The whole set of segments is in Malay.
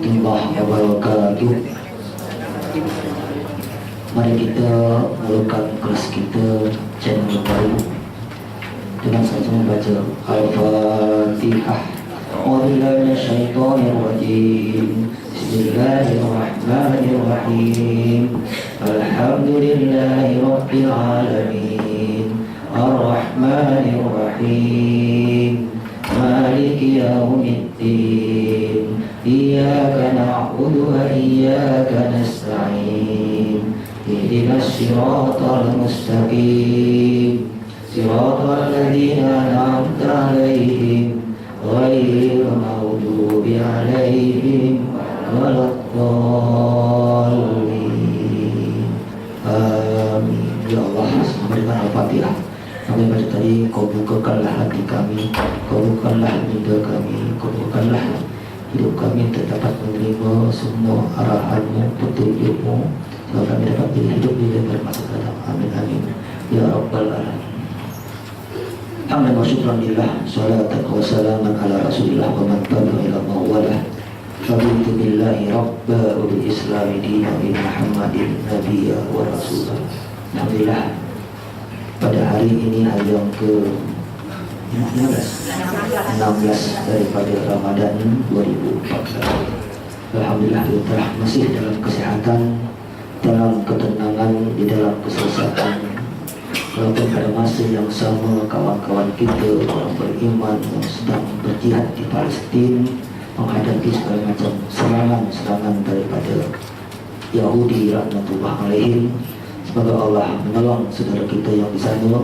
warahmatullahi wabarakatuh. Mari kita mulakan kelas kita channel baru dengan sama-sama baca Al-Fatihah. A'udzubillahi minasyaitonir rajim. Bismillahirrahmanirrahim. Alhamdulillahi rabbil alamin. Ar-Rahmanir Rahim. Maliki yaumiddin. Iyyaka na'budu wa iyyaka nasta'in. Ihdinas siratal mustaqim. Siratal ladzina an'amta 'alaihim ghairil maghdubi 'alaihim waladdallin. Amin. Ya Allah, memberikan Al-Fatihah. Kami baca tadi, Kau bukakanlah hati kami, Kau bukakanlah minda kami, Kau bukakanlah hidup kami untuk dapat menerima semua arahan-Mu, petunjuk-Mu, sehingga kami dapat hidup di dalam masa datang. Amin amin. Ya Rabbal Alamin. Hamdan wa syukran lillah, salatan wa salaman ala Rasulillah wa man tabi'a ila mawalah. Raditu billahi rabba wa bil islami dina wa Muhammadin nabiyya wa rasulah. Alhamdulillah, pada hari ini hari yang ke-16 daripada Ramadan 2014. Alhamdulillah kita telah masih dalam kesehatan, dalam ketenangan, di dalam keselesaan. Walaupun pada masa yang sama kawan-kawan kita orang beriman yang sedang berjihad di Palestin menghadapi segala macam serangan-serangan daripada Yahudi laknatullah alaihim. Semoga Allah menolong saudara kita yang di sana.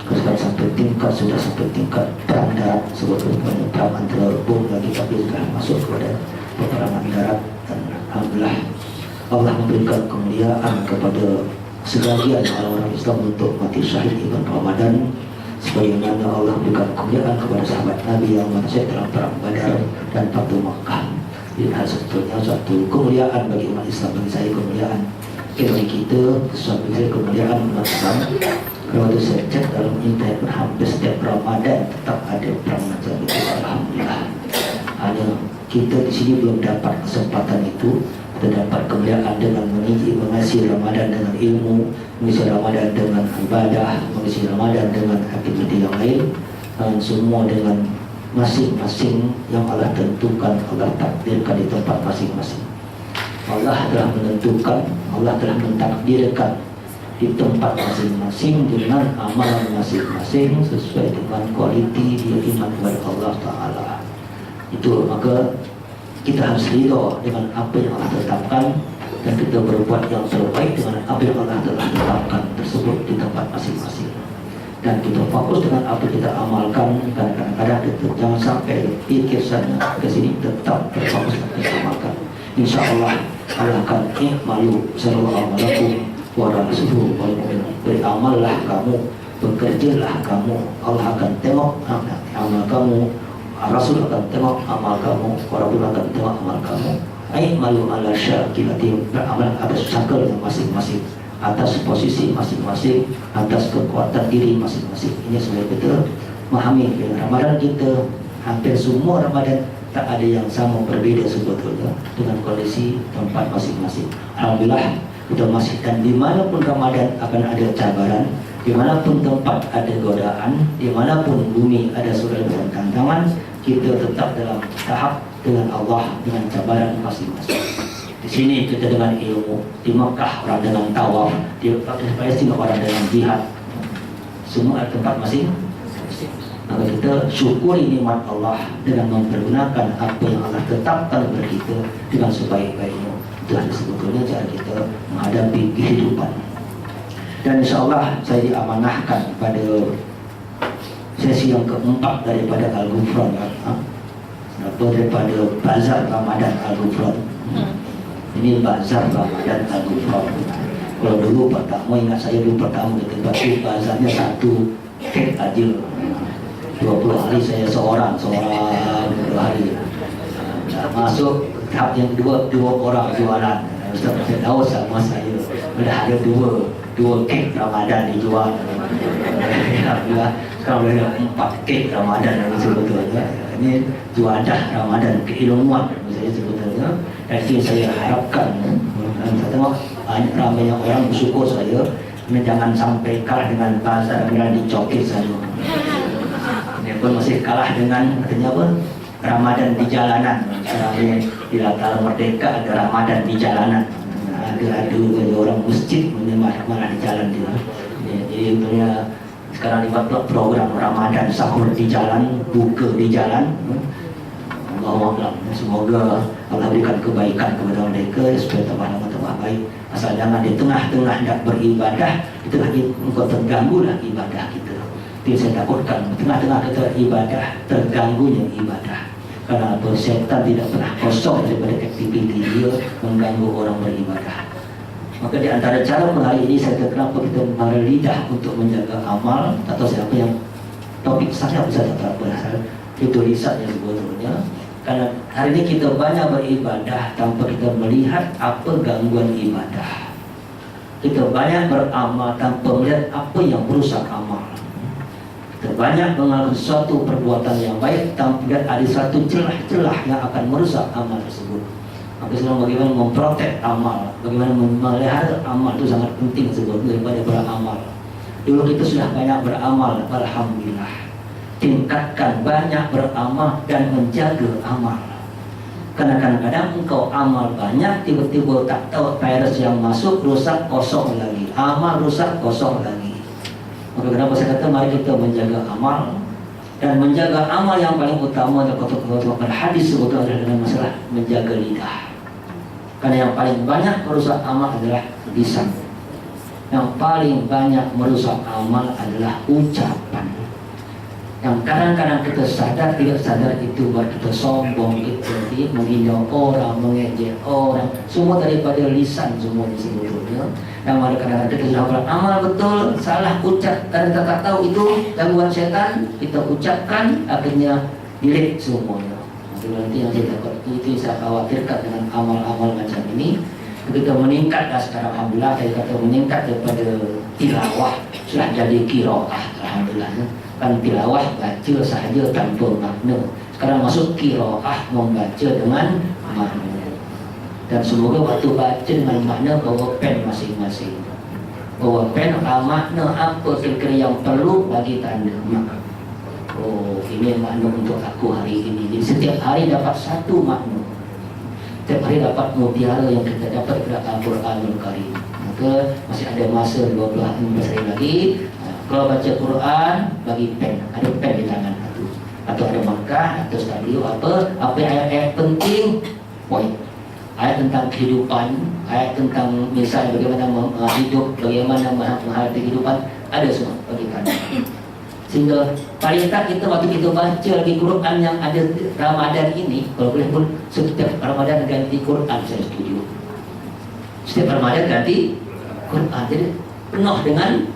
Sekarang sudah sampai tingkat perang darat, sebetulnya perang antara bom lagi, tapi sudah masuk kepada peperangan darat. Dan alhamdulillah Allah memberikan kemuliaan kepada sebagian orang-orang Islam untuk mati syahid di bulan Ramadan, sebagaimana Allah memberikan kemuliaan kepada sahabat Nabi yang mati syahid dalam perang Badar dan Fathu Makkah. Ini hal sebetulnya suatu kemuliaan bagi umat Islam, bagi saya kemuliaan. Bagi kita suatu kemuliaan umat Islam. Kalau itu saya cek dalam internet, hampir setiap Ramadan tetap ada perang macam itu. Alhamdulillah. Hanya kita di sini belum dapat kesempatan itu. Kita dapat kemuliaan dengan mengisi Ramadan dengan ilmu, mengisi Ramadan dengan ibadah, mengisi Ramadan dengan aktiviti yang lain, dan semua dengan masing-masing yang Allah tentukan, Allah takdirkan di tempat masing-masing. Allah telah menentukan, Allah telah mentakdirkan di tempat masing-masing dengan amalan masing-masing sesuai dengan kualiti dia iman kepada Allah Ta'ala. Itu maka kita harus ridha dengan apa yang Allah tetapkan, dan kita berbuat yang terbaik dengan apa yang Allah telah tetapkan tersebut di tempat masing-masing. Dan kita fokus dengan apa kita amalkan. Dan kadang-kadang kita jangan sampai pikir sana ke sini, tetap berfokus dan kita amalkan. Insya Allah Allah akan malu sallallahu alaihi wa rasuluhu wal mu'minun. Beramallah kamu, bekerjalah kamu, Allah akan tengok amal kamu, Rasul akan tengok amal kamu, Rasul akan tengok amal kamu. Malu ala syakilati, beramal atas syakal masing-masing, atas posisi masing-masing, atas kekuatan diri masing-masing. Ini sebenarnya kita memahami Ramadan kita, hampir semua Ramadan tak ada yang sama, berbeda sebetulnya dengan kondisi tempat masing-masing. Alhamdulillah kita masih, dan dimanapun Ramadan akan ada cabaran, dimanapun tempat ada godaan, dimanapun bumi ada surga dan tantangan, kita tetap dalam tahap dengan Allah, dengan cabaran masing-masing. Di sini kita dengan ilmu, di Makkah orang dengan tawaf, di Palestina orang dengan jihad, semua ada tempat masing-masing. Maka kita syukuri nikmat Allah dengan mempergunakan apa yang Allah tetapkan kepada kita dengan sebaik-baiknya. Itu sebetulnya cara kita menghadapi kehidupan. Dan insyaAllah saya diamanahkan pada sesi yang keempat daripada Al-Ghufran, daripada Bazar Ramadan Al-Ghufran. Ini Bazar Ramadan Al-Ghufran. Kalau dulu pertama, ingat saya dulu pertama di tempat itu bazarnya satu kek aja. 20 hari saya seorang 2 hari. Masuk tahap yang kedua, 2 orang jualan. Ustaz saya tahu sama saya. Sudah ada 2 kek Ramadan dijual. Alhamdulillah sekarang ada 4 kek Ramadan yang sebetulnya. Ini juadah Ramadan, keilmuan misalnya sebetulnya. Dan itu saya harapkan. Saya tengok banyak ramai orang bersyukur saya. Jangan sampai kalah dengan bahasa dan dicokit saja. Ini pun masih kalah dengan katanya apa? Ramadan di jalanan. Sekarang di latar merdeka ada Ramadan di jalanan. Ada orang masjid malah di jalan dia. Jadi tentunya sekarang dibuat program Ramadan sahur di jalan, buka di jalan. Allah, semoga Allah berikan kebaikan kepada mereka supaya tambah baik. Asal jangan di tengah-tengah hendak beribadah, itu lagi engkau terganggulah ibadah kita. Itu saya takutkan, tengah-tengah kita ibadah, terganggunya ibadah. Karena apa? Setan tidak pernah kosong daripada aktiviti dia mengganggu orang beribadah. Maka di antara cara hari ini saya kata kenapa kita menaruh lidah untuk menjaga amal atau siapa yang topik saya bisa tak apa itu risetnya sebetulnya. Karena hari ini kita banyak beribadah tanpa kita melihat apa gangguan ibadah. Kita banyak beramal tanpa melihat apa yang merusak amal. Kita banyak mengaku suatu perbuatan yang baik tanpa melihat ada satu celah-celah yang akan merusak amal tersebut. Maka sekarang bagaimana memprotek amal, bagaimana memelihara amal itu sangat penting sebetulnya daripada beramal. Dulu kita sudah banyak beramal, alhamdulillah. Tingkatkan banyak beramal dan menjaga amal. Karena kadang-kadang engkau amal banyak, tiba-tiba tak tahu virus yang masuk, rusak, kosong lagi. Amal rusak, kosong lagi. Maka kenapa saya kata mari kita menjaga amal. Dan menjaga amal yang paling utama adalah kotor-kotor hadis sebetulnya adalah dengan masalah menjaga lidah. Karena yang paling banyak merusak amal adalah lisan. Yang paling banyak merusak amal adalah ucapan. Yang kadang-kadang kita sadar tidak sadar itu buat kita sombong, kita menghina orang, mengejek orang, semua daripada lisan semua sebetulnya. Yang ada kadang-kadang kita sudah beramal betul, salah ucap, karena kita tak tahu itu gangguan setan, kita ucapkan akhirnya delete semuanya. Nanti yang saya takut itu saya khawatirkan dengan amal-amal macam ini. Kita meningkat dah sekarang alhamdulillah, saya kata meningkat daripada tilawah sudah jadi qiraah alhamdulillah. Kan tilawah baca sahaja tanpa makna. Sekarang masuk qiraah membaca dengan makna. Dan semoga waktu baca dengan makna bawa pen masing-masing. Bawa pen makna apa kira-kira yang perlu bagi tanda. Oh, ini makna untuk aku hari ini. Jadi setiap hari dapat satu makna. Setiap hari dapat mutiara yang kita dapat dari Al-Quranul Karim. Maka masih ada masa 12 hari lagi. Kalau baca Quran, bagi pen, ada pen di tangan atau ada markah, atau stadio apa ayat-ayat penting, poin. Ayat tentang kehidupan, ayat tentang misalnya bagaimana hidup, bagaimana menghadapi kehidupan, ada semua bagi kalian. Sehingga paling tak kita waktu kita baca di Quran yang ada Ramadan ini, kalau boleh pun setiap Ramadan ganti Quran, saya setuju. Setiap Ramadan ganti Quran, jadi penuh dengan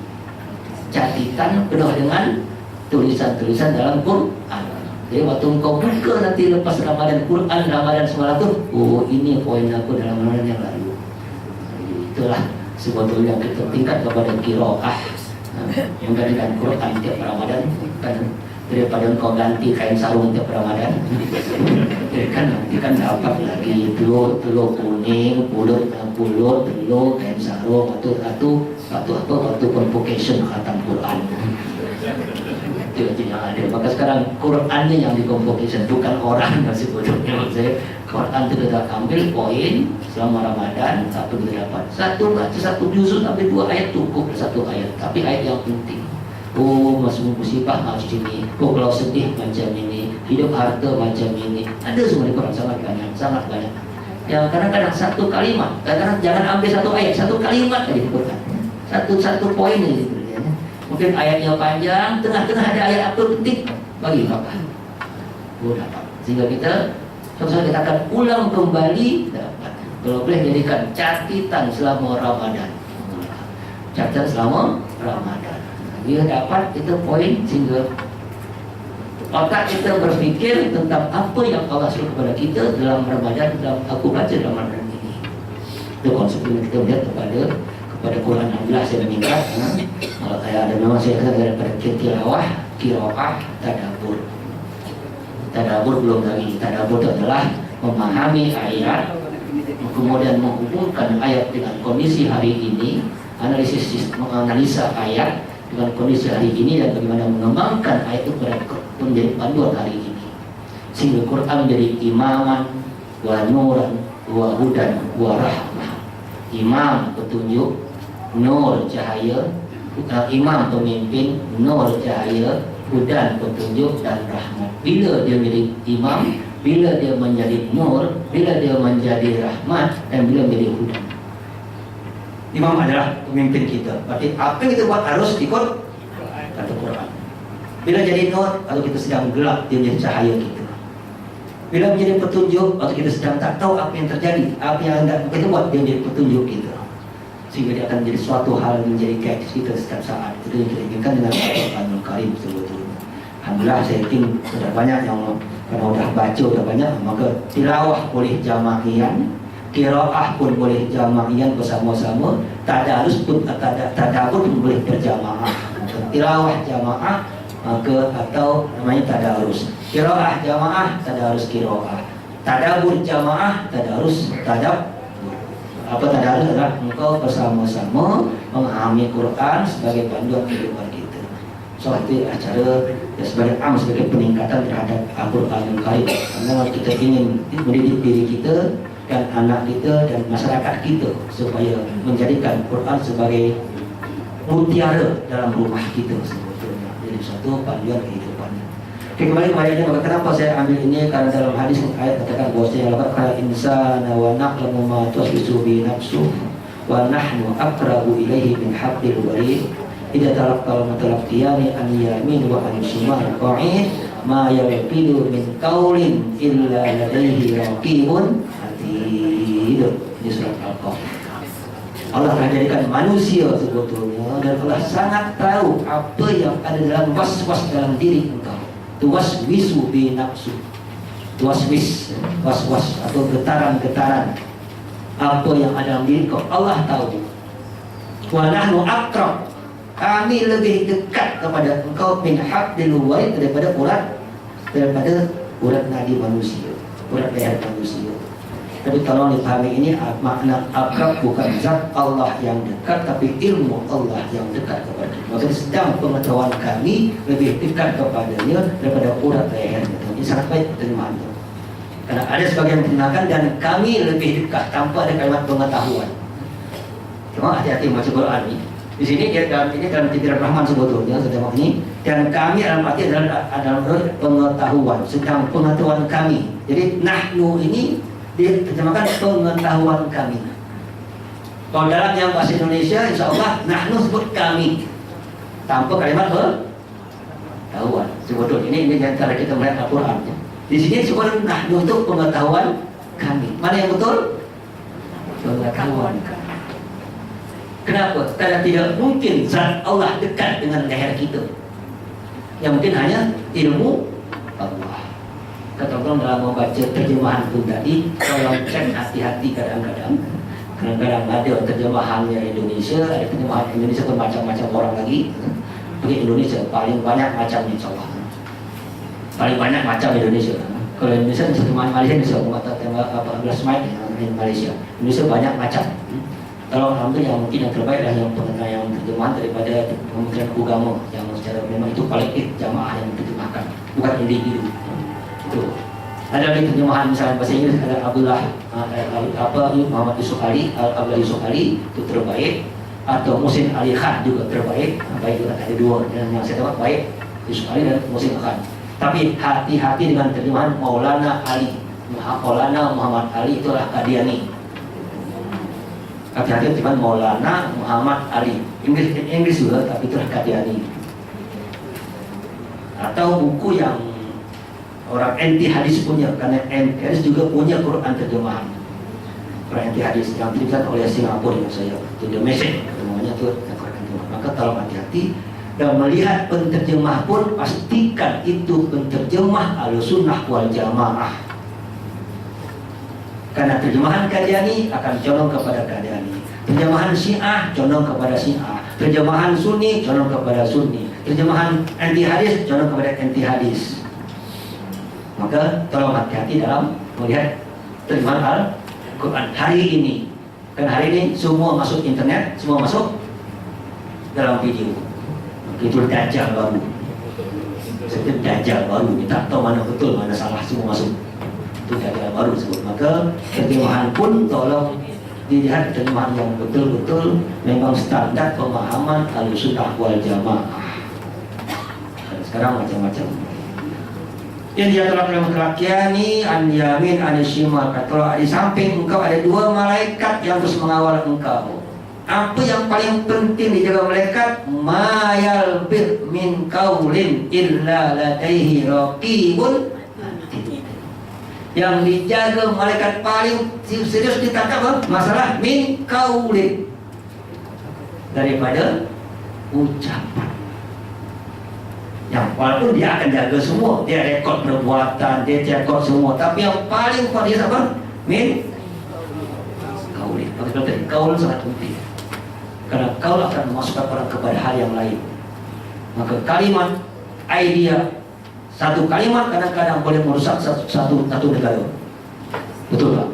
catatan, penuh dengan tulisan-tulisan dalam Quran. Jadi waktu engkau buka nanti lepas Ramadan Quran, Ramadan semalam tu, oh ini poin aku dalam Ramadan yang lalu. Itulah sebetulnya kita tingkat kepada qiraah, menggantikan Quran tiap Ramadan. Kan daripada engkau ganti kain sarung tiap Ramadan, nanti kan dapat lagi telur kuning, telur kain sarung, waktu convocation khatam Quran. Itu yang ada. Maka sekarang Qurannya yang di convocation, bukan orang sebetulnya. Quran itu kita ambil poin selama Ramadan, satu kita dapat. Baca satu juzuk sampai 2 ayat cukup, satu ayat. Tapi ayat yang penting. Oh, masuk musibah macam ini. Oh, kalau sedih macam ini. Hidup harta macam ini. Ada semua di Quran, sangat banyak. Yang kadang-kadang satu kalimat, kadang-kadang jangan ambil satu ayat, satu kalimat aja di Quran. Satu poin aja. Mungkin ayatnya panjang, tengah-tengah ada ayat apa penting, bagi apa? Oh, dapat. Sehingga kita akan ulang kembali dapat. Kalau boleh jadikan catatan selama Ramadan. Catatan selama Ramadan. Bila dapat itu poin, sehingga otak kita berfikir tentang apa yang Allah suruh kepada kita dalam Ramadan, dalam aku baca dalam Ramadan ini. Itu konsepnya kita melihat kepada Quran. Alhamdulillah saya meningkat. Kalau saya ada memang saya kata daripada tilawah, qiraah, tadabbur. Tadabbur belum lagi. Tadabbur itu adalah memahami ayat, kemudian menghubungkan ayat dengan kondisi hari ini, menganalisa ayat dengan kondisi hari ini dan bagaimana mengembangkan ayat itu menjadi panduan hari ini, sehingga Quran menjadi imaman wa nuran wa hudan wa rahmah. Imam petunjuk, nur cahaya, imam pemimpin, nur cahaya, hudan petunjuk dan rahmat. Bila dia menjadi imam, bila dia menjadi nur, bila dia menjadi rahmat, dan bila menjadi hudan. Imam adalah pemimpin kita. Berarti apa yang kita buat harus ikut kata Quran. Bila jadi nur, atau kita sedang gelap, dia menjadi cahaya kita. Bila menjadi petunjuk, atau kita sedang tak tahu apa yang terjadi, apa yang hendak kita buat, dia menjadi petunjuk kita. Sehingga dia akan menjadi suatu hal yang menjadi guide kita setiap saat. Itu yang kita inginkan dengan Al-Quranul Karim sebetulnya. Alhamdulillah, saya yakin sudah banyak yang kalau sudah baca sudah banyak, maka tilawah boleh jama'ian, qiraah pun boleh jama'ian bersama-sama, tadarus pun tadabbur pun boleh berjamaah. Tilawah jamaah maka atau namanya tadarus. Qiraah jamaah, tadarus qiraah. Tadabbur jamaah, tadarus tadabbur. Apa tadarus adalah engkau bersama-sama memahami Quran sebagai panduan kehidupan kita. So itu acara ya, sebagai sebagai peningkatan terhadap Al-Quranul Karim. Karena kita ingin mendidik diri kita dan anak kita dan masyarakat kita supaya menjadikan Quran sebagai mutiara dalam rumah kita sebetulnya. Jadi suatu panduan kehidupan. Oke, kembali kepada ini, kenapa saya ambil ini? Karena dalam hadis ayat katakan bahwasanya laqad insana wa na'lamu ma tuwaswisu bi nafsuhu wa nahnu aqrabu ilaihi min hablil warid idza talaqqal mutalaqqiyani an yamin wa an shimal qa'id ma yalqidu min qaulin illa ladaihi raqibun atid. Di surat Al-Qaf. Allah telah jadikan manusia sebetulnya dan Allah sangat tahu apa yang ada dalam was-was dalam diri engkau. Tuwaswisu bi nafsu, tuwaswis, was-was atau getaran-getaran apa yang ada dalam diri kau, Allah tahu. Wa nahnu aqrab, kami lebih dekat kepada engkau min hablil warid, daripada urat nadi manusia, urat leher manusia. Tapi tolong dipahami, ini makna akrab bukan zat Allah yang dekat, tapi ilmu Allah yang dekat kepada kita. Maksudnya sedang pengetahuan kami lebih dekat kepadanya daripada urat leher. Ini sangat baik terjemahan itu. Karena ada sebagian tindakan dan kami lebih dekat tanpa ada kalimat pengetahuan. Cuma hati-hati membaca Quran ini. Di sini dia dalam Tibir Rahman sebetulnya sedang ini, dan kami dalam arti adalah pengetahuan, sedang pengetahuan kami. Jadi nahnu ini diterjemahkan pengetahuan kami. Kalau dalam yang bahasa Indonesia, insya Allah nahnu sebut kami tanpa kalimat pengetahuan. Sebetulnya ini cara kita melihat Al-Quran. Di sini sebut nahnu itu pengetahuan kami. Mana yang betul? Pengetahuan kami. Kenapa? Karena tidak mungkin zat Allah dekat dengan leher kita. Yang mungkin hanya ilmu Allah. Kata orang dalam membaca terjemahan pun tadi, tolong cek hati-hati kadang-kadang. Kadang-kadang ada terjemahannya Indonesia, ada terjemahan Indonesia pun macam-macam orang lagi. Pergi Indonesia paling banyak macam insyaAllah. Paling banyak macam Indonesia. Kalau Indonesia terjemahan Malaysia, Indonesia mengatakan apa 11 Mac di Malaysia. Indonesia banyak macam. Kalau alhamdulillah yang mungkin yang terbaik adalah yang terjemahan daripada Kementerian Agama yang secara memang itu kolektif jamaah yang diterjemahkan, bukan individu. Ada lagi terjemahan misalnya bahasa Inggris, ada Muhammad Yusuf Ali, Abdullah Yusuf Ali itu terbaik, atau Muhsin Ali Khan juga terbaik. Baik, ada dua yang saya tahu baik, Yusuf Ali dan Muhsin Khan. Tapi hati-hati dengan terjemahan Maulana Ali, Maulana Muhammad Ali itu adalah Qadiani. Hati-hati dengan Maulana Muhammad Ali, Inggris juga, tapi itu adalah Qadiani. Atau buku yang orang anti hadis punya, karena anti hadis juga punya Quran terjemahan. Orang anti hadis yang diberikan oleh Singapura yang saya The Message namanya itu Quran terjemahan. Maka tolong hati-hati dan melihat penterjemah pun pastikan itu penterjemah Ahlussunnah wal Jamaah. Karena terjemahan Qadiani akan condong kepada Qadiani, terjemahan Syiah condong kepada Syiah, terjemahan Sunni condong kepada Sunni, terjemahan anti hadis condong kepada anti hadis. Maka tolong hati-hati dalam melihat terjemahan Quran hari ini. Kan hari ini semua masuk internet, semua masuk dalam video. Itu dajjal baru. Setiap dajjal baru, kita tahu mana betul, mana salah, semua masuk. Itu dajjal baru sebut. Maka terjemahan pun tolong dilihat terjemahan yang betul-betul memang standar pemahaman Ahlussunnah wal Jamaah. Sekarang macam-macam. Yang dia telah melakiani an yamin an shimal. Kalau di samping engkau ada dua malaikat yang terus mengawal engkau. Apa yang paling penting dijaga malaikat? Ma yalbir min qaulin illa ladaihi raqibun. Yang dijaga malaikat paling serius ditangkap masalah min qaulin, daripada ucapan. Yang walaupun dia akan jaga semua, dia rekod perbuatan, dia rekod semua, tapi yang paling penting apa? Min qaulin. Maka qaul sangat penting. Karena kau akan memasukkan orang kepada hal yang lain. Maka kalimat, idea, satu kalimat kadang-kadang boleh merusak satu negara. Betul tak?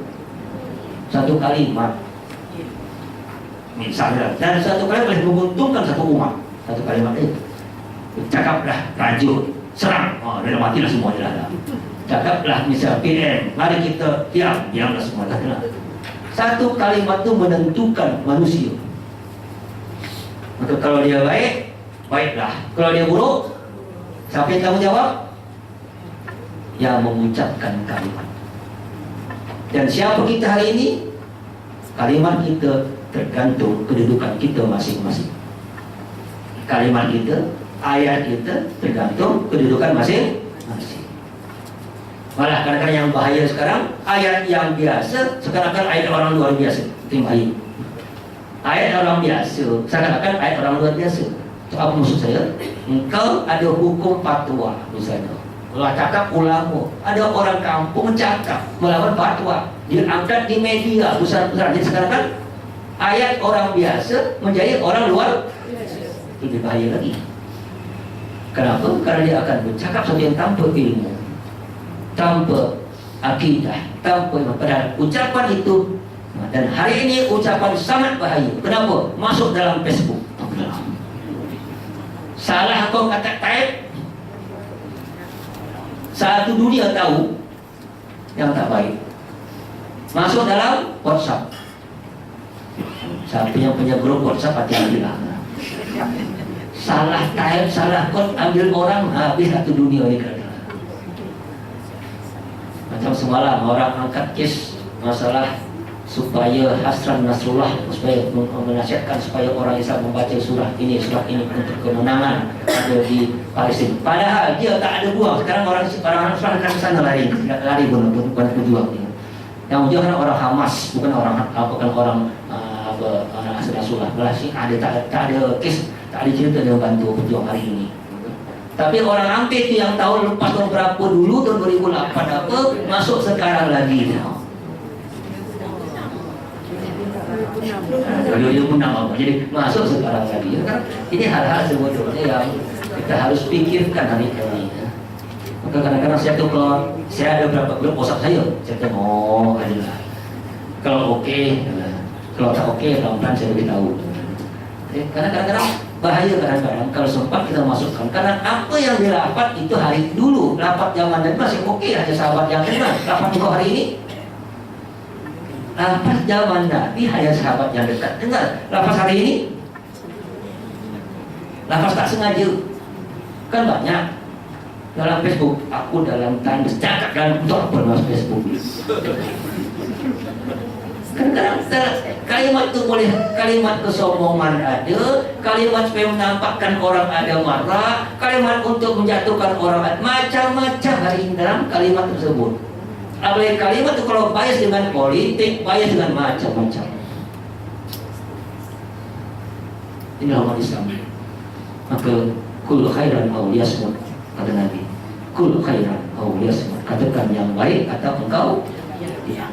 Satu kalimat misalnya, dan satu kalimat boleh menguntungkan satu umat. Satu kalimat itu cakaplah rajut, serang, dah matilah semua dah. Cakaplah misal PM, mari kita diamlah semua dah. Satu kalimat itu menentukan manusia. Maka kalau dia baik, baiklah. Kalau dia buruk, siapa yang tanggung jawab? Yang mengucapkan kalimat. Dan siapa kita hari ini? Kalimat kita tergantung kedudukan kita masing-masing. Kalimat kita, ayat kita tergantung kedudukan masing-masing. Malah kadang-kadang yang bahaya sekarang, ayat yang biasa sekarang ayat orang luar biasa. Itu yang bahaya. Ayat orang biasa seakan-akan ayat orang luar biasa. Itu apa maksud saya? Engkau ada hukum fatwa misalnya, lah cakap ulama, ada orang kampung cakap melawan fatwa, diangkat di media besar-besar. Jadi sekarang kan ayat orang biasa menjadi orang luar biasa. Lebih bahaya lagi. Kenapa? Karena dia akan bercakap sesuatu yang tanpa ilmu, tanpa akidah, tanpa padahal ucapan itu. Dan hari ini ucapan sangat bahaya. Kenapa? Masuk dalam Facebook. Salah kau kata type, satu dunia tahu yang tak baik. Masuk dalam WhatsApp. Siapa yang punya grup WhatsApp hati-hatilah. Salah type, salah kod, ambil orang, habis satu dunia ini. Macam semalam orang angkat kes masalah supaya Hasran Nasrullah, supaya menasihatkan supaya orang Islam membaca surah ini untuk kemenangan ada di Palestina. Padahal dia tak ada buang. Sekarang orang Islam akan ke sana lari bukan berjuang. Yang berjuang kan orang Hamas, bukan orang Hasran Nasrullah. Malah sih tak ada kes, tak ada cerita dia bantu berjuang hari ini. Tapi orang Ampit itu yang tahun lepas tahun berapa dulu, tahun 2008 apa, masuk sekarang lagi. Dia menang apa? Jadi masuk sekarang lagi. Ini hal-hal sebetulnya yang kita harus pikirkan hari ini. Maka kadang-kadang saya tuh kalau saya ada berapa grup WhatsApp saya tengok adalah kalau oke, kalau tak oke, pelan-pelan saya beritahu. Karena kadang-kadang bahaya kadang-kadang kalau sempat kita masukkan. Karena apa yang dirapat itu hari dulu, rapat zaman dan masih oke aja sahabat yang dengar. Rapat juga hari ini. Lapas zaman Nabi hanya sahabat yang dekat dengar. Lapas hari ini, lapas tak sengaja. Kan banyak dalam Facebook. Aku dalam Times cakap dalam untuk apa dalam Facebook. Kadang-kadang kalimat itu boleh, kalimat kesombongan ada, kalimat supaya menampakkan orang ada marah, kalimat untuk menjatuhkan orang ada, macam-macam hari ini dalam kalimat tersebut. Apalagi kalimat itu kalau bias dengan politik, bias dengan macam-macam. Inilah umat Islam. Maka kul khairan aw liyasmut, kata Nabi. Kul khairan aw liyasmut, katakan yang baik atau engkau diam.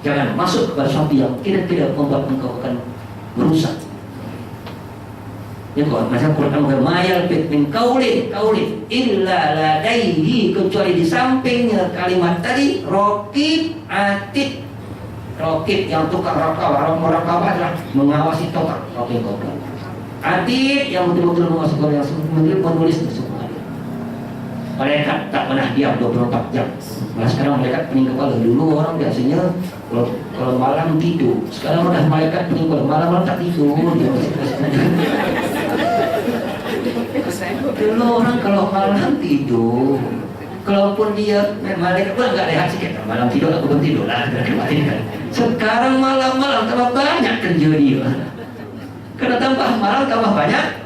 Jangan masuk kepada sesuatu yang kira-kira membuat engkau akan merusak. Ya kok macam Quran bermayal min kaulin illa ladaihi, kecuali di sampingnya kalimat tadi raqib atid. Raqib yang tukang rakabah adalah mengawasi total raqib. Atid yang betul-betul mengawasi yang menulis semua. Malaikat tak pernah diam 24 jam. Malah sekarang malaikat pening kepala. Dulu orang biasanya kalau malam tidur. Sekarang udah malaikat pening kepala. Malam tak tidur. Dulu orang kalau malam tidur, kalaupun dia malaikat pun agak rehat sikit. Malam tidur aku pun tidur lah. Sekarang malam-malam tambah banyak kerja dia. Karena tambah malam tambah banyak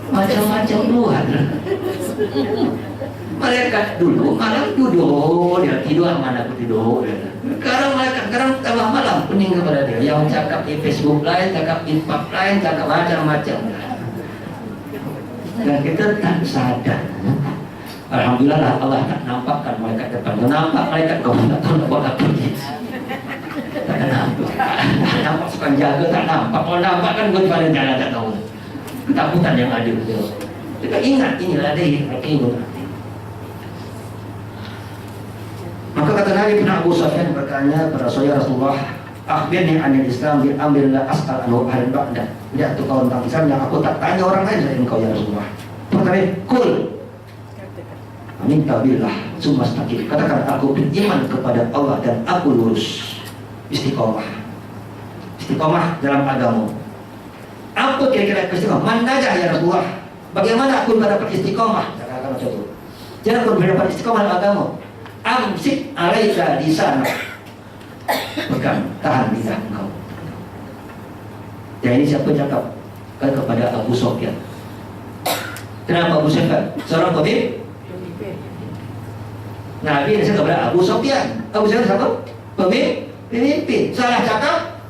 macam-macam luar. Malaikat dulu malam duduk, dia tidur mana aku tidur. Sekarang malaikat sekarang tambah malam pening kepada dia. Yang cakap di Facebook lain, cakap di pub lain, cakap macam-macam. Dan kita tak sadar. Alhamdulillah Allah tak nampakkan malaikat depan. Nampak malaikat kau tak tahu nak buat apa. Tak nampak. Tak nampak suka jaga, tak nampak. Kalau nampak kan kau di mana jalan tak tahu. Ketakutan yang ada. Kita ingat inilah dia. Maka kata Nabi bin Abu Sufyan bertanya kepada Rasulullah, akhbirni anil Islam bil amri la as'al anhu ahlan ba'da. Dia tu kau tentang Islam yang aku tak tanya orang lain selain kau ya Rasulullah. Pertama, kul minta billah summa istaqim. Katakan aku beriman kepada Allah dan aku lurus. Istiqomah. Istiqomah dalam agama. Apa kira-kira istiqomah? Man najah ya Rasulullah. Bagaimana aku mendapat istiqomah? Katakan macam itu. Jangan aku mendapat istiqomah dalam agama. Amsik alaika di sana. Pegang, tahan lidah engkau. Dan ini siapa cakap? Kan kepada Abu Sufyan. Kenapa Abu Sufyan? Seorang pemimpin. Nabi yang kepada Abu Sufyan. Abu Sufyan siapa? Pemimpin. Salah cakap.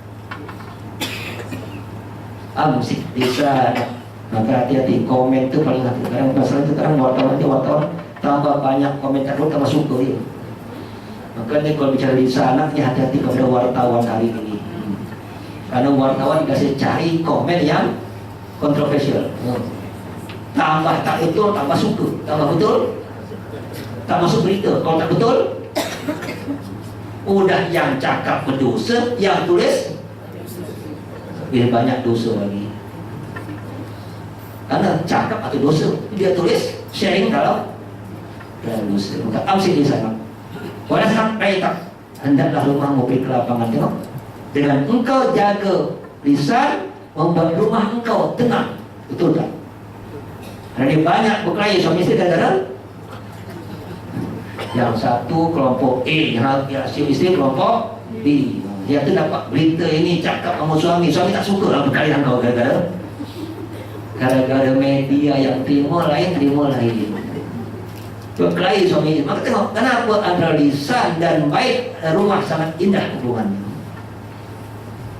Amsik di sana. Maka hati-hati, komen itu paling hati. Kadang masalah itu kadang wartawan tambah banyak komentar, tambah suka dia. Maka ni kalau bicara di sana, hati-hati kepada wartawan hari ini. Karena wartawan dikasih cari komen yang kontroversial. Tambah tak betul, tambah suka. Tambah betul, tak masuk berita. Kalau tak betul, udah yang cakap berdosa, yang tulis lebih banyak dosa lagi. Karena cakap atau dosa, dia tulis sharing kalau dosa. Maka amsi di sana. Walau sampai tak hendaklah rumahmu pergi ke lapangan. Tengok, dengan engkau jaga lisan, membuat rumah engkau tenang. Betul tak? Karena dia banyak berkelahi suami isteri gara-gara yang satu kelompok A, yang isteri kelompok B. Dia tu dapat berita ini cakap sama suami tak suka lah berkelahi dengan kau gara-gara media yang terima lain. Berkelahi suami. Maka tengok kenapa antara lisan dan baik rumah sangat indah hubungannya.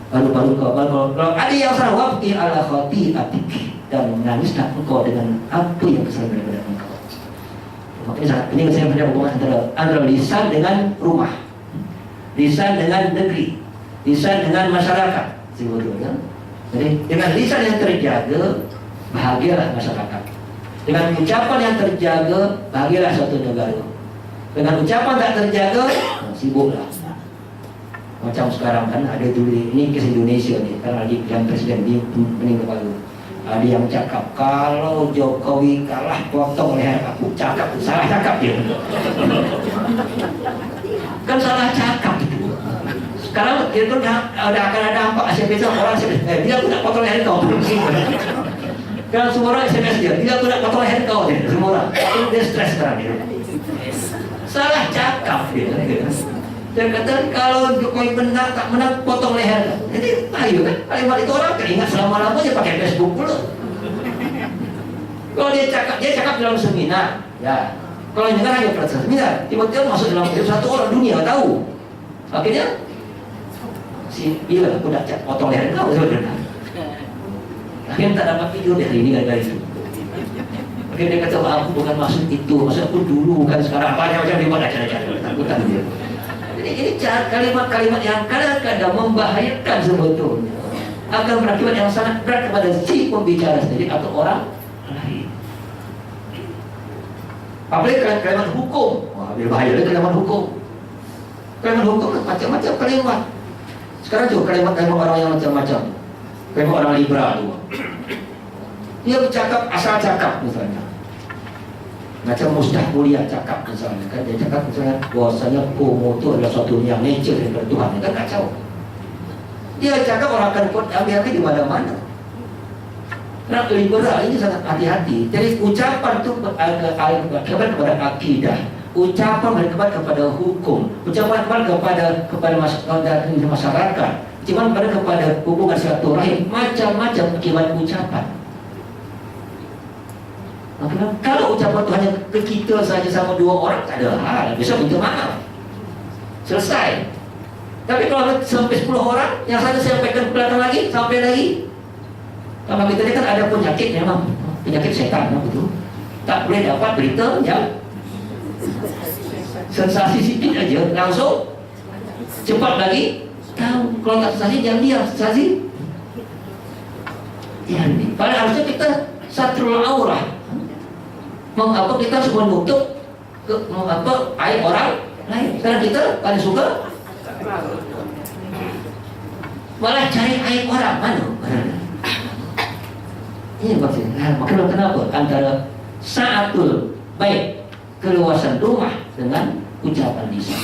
Baru-baru kalau ada yang salah wabki ala khati'atik, dan menangislah engkau dengan apa yang kesalahan daripada engkau. Makanya sangat penting saya melihat hubungan antara lisan dengan rumah, lisan dengan negeri, lisan dengan masyarakat. Sebetulnya, jadi dengan lisan yang terjaga, bahagialah masyarakat. Dengan ucapan yang terjaga, bahagialah suatu negara. Dengan ucapan tak terjaga, sibuklah. Macam sekarang kan ada dulu ini kes Indonesia ni, kan lagi pilihan presiden di pening kepala. Ada yang cakap kalau Jokowi kalah potong leher aku. Cakap salah cakap dia. Kan salah cakap itu. Sekarang itu akan ada apa SMS orang SMS. Dia aku nak potong leher kau. Kan semua orang SMS dia. Dia aku nak potong leher kau dia. Semua orang. Dia stres sekarang dia. Salah cakap dia. Dia kata kalau Jokowi benar tak menang potong leher. Jadi ayo kan kalimat itu orang teringat selama-lamanya pakai Facebook pula. Kalau dia cakap dalam seminar, ya. Kalau ini kan hanya pada seminar, tiba-tiba masuk dalam satu orang dunia tahu. Akhirnya bila aku dah potong leher kau sebenarnya. Akhirnya tak dapat video dari ini gara-gara itu. Akhirnya dia kata aku bukan maksud itu, maksud aku dulu bukan sekarang. Macam dia buat acara-acara takutan dia. Ini kalimat-kalimat yang kadang-kadang membahayakan sebetulnya. akan berakibat yang sangat berat kepada si pembicara sendiri atau orang lain. Apalagi kalimat hukum. Wah, berbahaya lagi kalimat hukum. Kalimat hukum kan macam-macam kalimat. Sekarang juga kalimat-kalimat orang yang macam-macam. Kalimat orang liberal juga. Dia bercakap asal cakap misalnya. Macam Mustah Mulia cakap misalnya kan, dia cakap misalnya bahwasanya homo itu adalah suatu yang nature daripada Tuhan, kan kacau. Dia cakap orang akan ambil di mana-mana. Nah, liberal ini sangat hati-hati. Jadi ucapan itu berkebat kepada akidah, ucapan berkebat kepada hukum, ucapan kepada masyarakat, ucapan kepada hubungan silaturahim, macam-macam akibat ucapan. Maka, kalau ucapan itu hanya ke kita saja sama dua orang, tak ada hal, besok minta maaf, selesai. Tapi kalau sampai 10 orang, yang satu sampaikan ke belakang lagi, sampai lagi. Kalau kita ni kan ada penyakit memang, penyakit setan, betul. Tak boleh dapat berita yang sensasi sikit aja, langsung cepat lagi. Tahu, kalau tak sensasi jangan diam, sensasi. Ya, padahal harusnya kita satrul aurah. Mengapa kita semua menutup aib orang lain? Sekarang kita paling suka malah cari aib orang mana? Ini maksudnya. Maka kenapa antara sa'atul baik, keluasan rumah dengan ucapan lisan?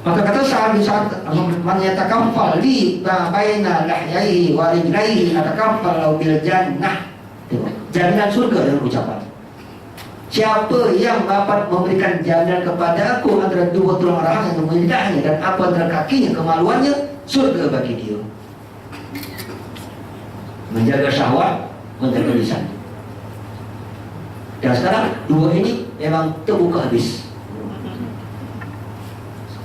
Maka kata saat man yatakaffal li baina lahyaihi wa rijlaihi atakaffal bil jannah. Jaminan surga dengan ucapan. Siapa yang dapat memberikan jaminan kepada aku antara dua tulang rahang yang lidahnya dan apa antara kakinya, kemaluannya, surga bagi dia. Menjaga syahwat, menjaga lisan. Dan sekarang dua ini memang terbuka habis.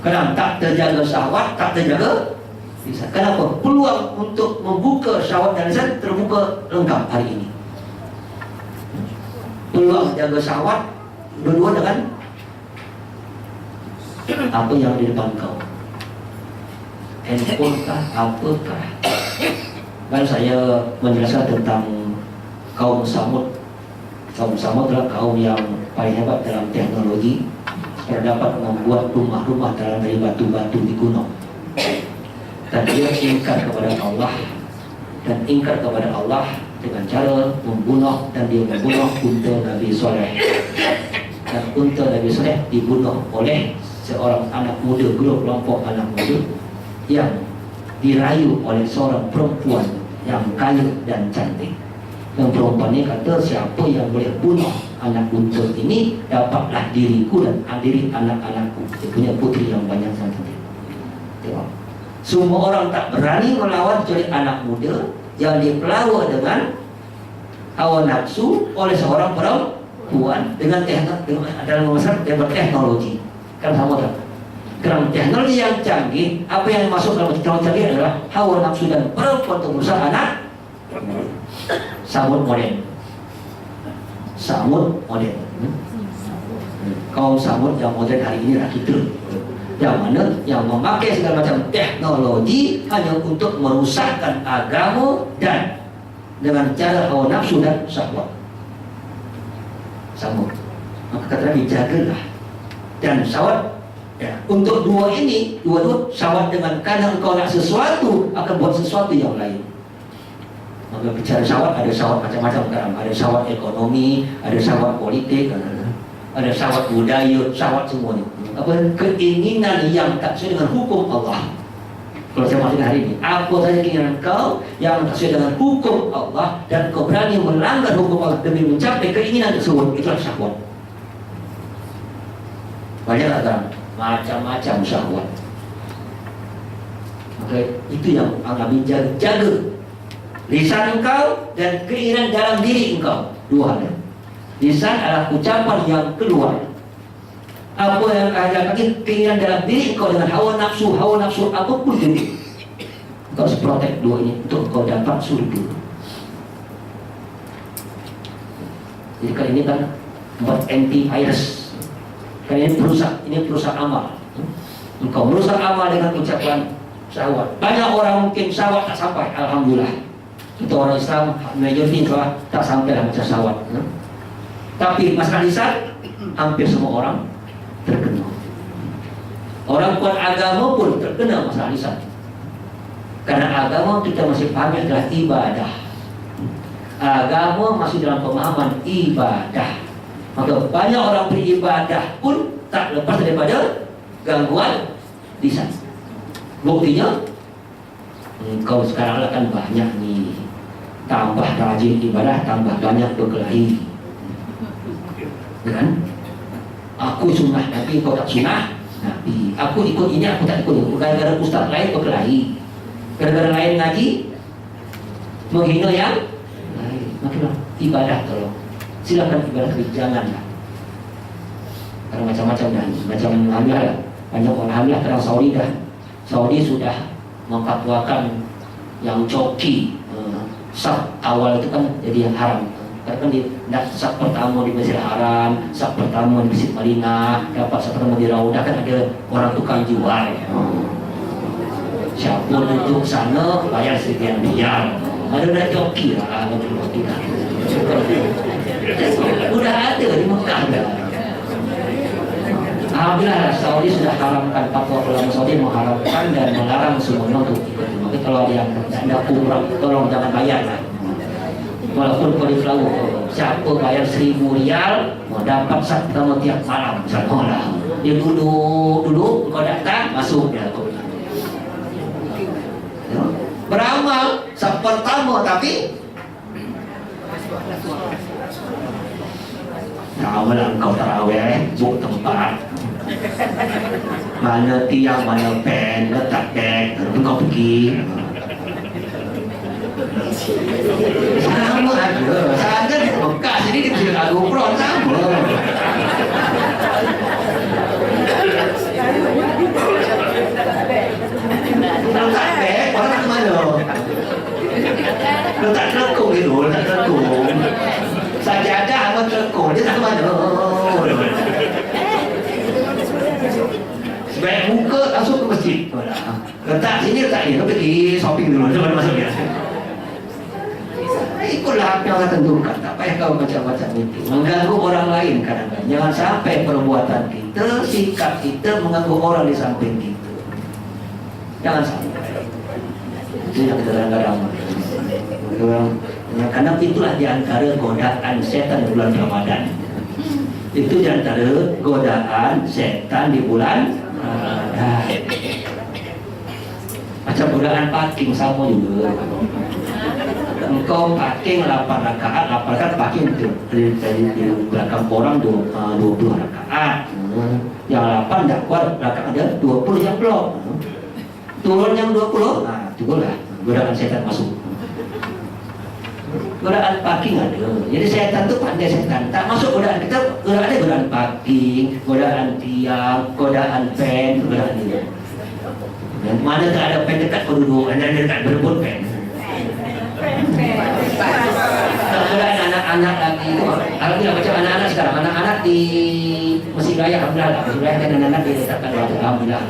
Kadang tak terjaga syahwat, tak terjaga lisan. Kenapa? Peluang untuk membuka syahwat dan lisan terbuka lengkap hari ini. Peluang jaga syahwat dua-dua dengan apa yang di depan kau, handphone kah, apakah. Kan saya menjelaskan tentang kaum Samud. Kaum Samud adalah kaum yang paling hebat dalam teknologi, karena dapat membuat rumah-rumah dari batu-batu di gunung. Dan dia ingkar kepada Allah, dan ingkar kepada Allah dengan cara membunuh, dan dia membunuh unta Nabi Soleh. Dan unta Nabi Soleh dibunuh oleh seorang anak muda, grup kelompok anak muda yang dirayu oleh seorang perempuan yang kaya dan cantik. Yang perempuan ini kata, siapa yang boleh bunuh anak unta ini, dapatlah diriku dan diri anak-anakku. Dia punya putri yang banyak sangat. Tengok, semua orang tak berani melawan kecuali anak muda yang dipelawa dengan hawa nafsu oleh seorang perempuan dengan dalam masalah teknologi. Kan sama tak? Kerana teknologi yang canggih, apa yang masuk dalam teknologi canggih adalah hawa nafsu dan perempuan untuk merusak anak. Samud modern. Samud modern. Kaum Samud yang modern hari ini adalah kita, yang mana yang memakai segala macam teknologi hanya untuk merusakkan agama dan dengan cara hawa nafsu dan syahwat. Samud. Maka kata Nabi, jagalah. Dan syahwat, ya, untuk dua ini, dua-dua syahwat dengan karena engkau nak sesuatu akan buat sesuatu yang lain. Maka bicara syahwat, ada syahwat macam-macam sekarang. Ada syahwat ekonomi, ada syahwat politik, ada syahwat budaya, syahwat semua ni. Apa keinginan yang tak sesuai dengan hukum Allah. Kalau saya maksudkan hari ini, apa saja keinginan kau yang tak sesuai dengan hukum Allah dan kau berani melanggar hukum Allah demi mencapai keinginan tersebut, itulah syahwat. Banyak tak macam-macam syahwat. Maka itu yang Nabi jaga lisan engkau dan keinginan dalam diri engkau. Dua hal. Lisan adalah ucapan yang keluar. Apa yang ada keinginan dalam diri engkau dengan hawa nafsu apapun jadi. Engkau harus protect dua ini untuk engkau dapat surga. Jadi kali ini kan buat anti-virus. Kali ini perusak amal. Engkau merusak amal dengan ucapan syahwat. Banyak orang mungkin syahwat tak sampai, alhamdulillah. Kita orang Islam majoriti tak sampai lah macam syahwat. Tapi masalah lisan hampir semua orang terkena. Orang kuat agama pun terkena masalah lisan. Karena agama kita masih paham adalah ibadah. Agama masih dalam pemahaman ibadah. Maka banyak orang beribadah pun tak lepas daripada gangguan lisan. Buktinya kau sekarang kan banyak nih, tambah rajin ibadah, tambah banyak berkelahi, kan? Aku sunnah Nabi, kau tak sunnah Nabi. Aku ikut ini, aku tak ikut. Gara-gara ustaz lain berkelahi, gara-gara lain ngaji menghina yang lain. Makinlah ibadah tolong. Silakan ibadah, tapi janganlah. Karena macam-macam dah. Macam alhamdulillah lah. Banyak orang alhamdulillah terang Saudi sudah mengfatwakan yang coki saf awal itu kan jadi yang haram. Karena kan di saf pertama di Masjidil Haram, saf pertama di Masjid Madinah, dapat saf pertama di Raudah kan ada orang tukang jual. Siapa duduk sana bayar sekian miliar. Ada joki lah, udah ada di Mekah dah. Alhamdulillah Saudi sudah haramkan, fatwa ulama Saudi mengharamkan dan melarang semuanya untuk ikut. Maka kalau ada yang tidak umrah, tolong jangan bayar lah. Walaupun kau diflau, siapa bayar 1.000 rial mau dapat satu tiap malam, misalnya lah. Dia duduk, kau datang masuk dia. Beramal saat pertama tapi amalan kau tarawih buk tempat mana tiang, mana pen, letak beg, lalu kau pergi sama aja. Sana di Mekah sini di Masjid Al-Ghufran sama. Letak beg, orang ke mana? Letak telekung itu, letak telekung. Sajadah sama telekung, dia tak ke mana? Sebaik buka langsung ke masjid. Letak sini, letak ni. Kau pergi shopping dulu, jangan masuk dia. Ikutlah apa yang Allah tentukan. Tak payah kau macam-macam itu. Mengganggu orang lain kadang-kadang. Jangan sampai perbuatan kita, sikap kita mengganggu orang di samping kita. Jangan sampai. Itu yang kadang-kadang. Karena itulah diantara godaan setan di bulan Ramadan. Itu diantara godaan setan di bulan Ramadan. Macam godaan parking sama juga. Engkau parking 8 rakaat parking di belakang orang 20 rakaat. Yang 8 tak kuat rakaat ada 20 yang blok. Turun yang 20, nah itulah godaan setan masuk. Godaan parking ada. Jadi setan tu pandai setan. Tak masuk godaan kita, ada godaan parking, godaan tiang, godaan pen, godaan ini. Yang mana tak ada pen dekat penduduk, ada dekat berebut pen. Godaan anak-anak lagi itu, alhamdulillah macam anak-anak sekarang, anak-anak di Masjid Raya, alhamdulillah, Masjid Raya kan anak-anak diletakkan, alhamdulillah.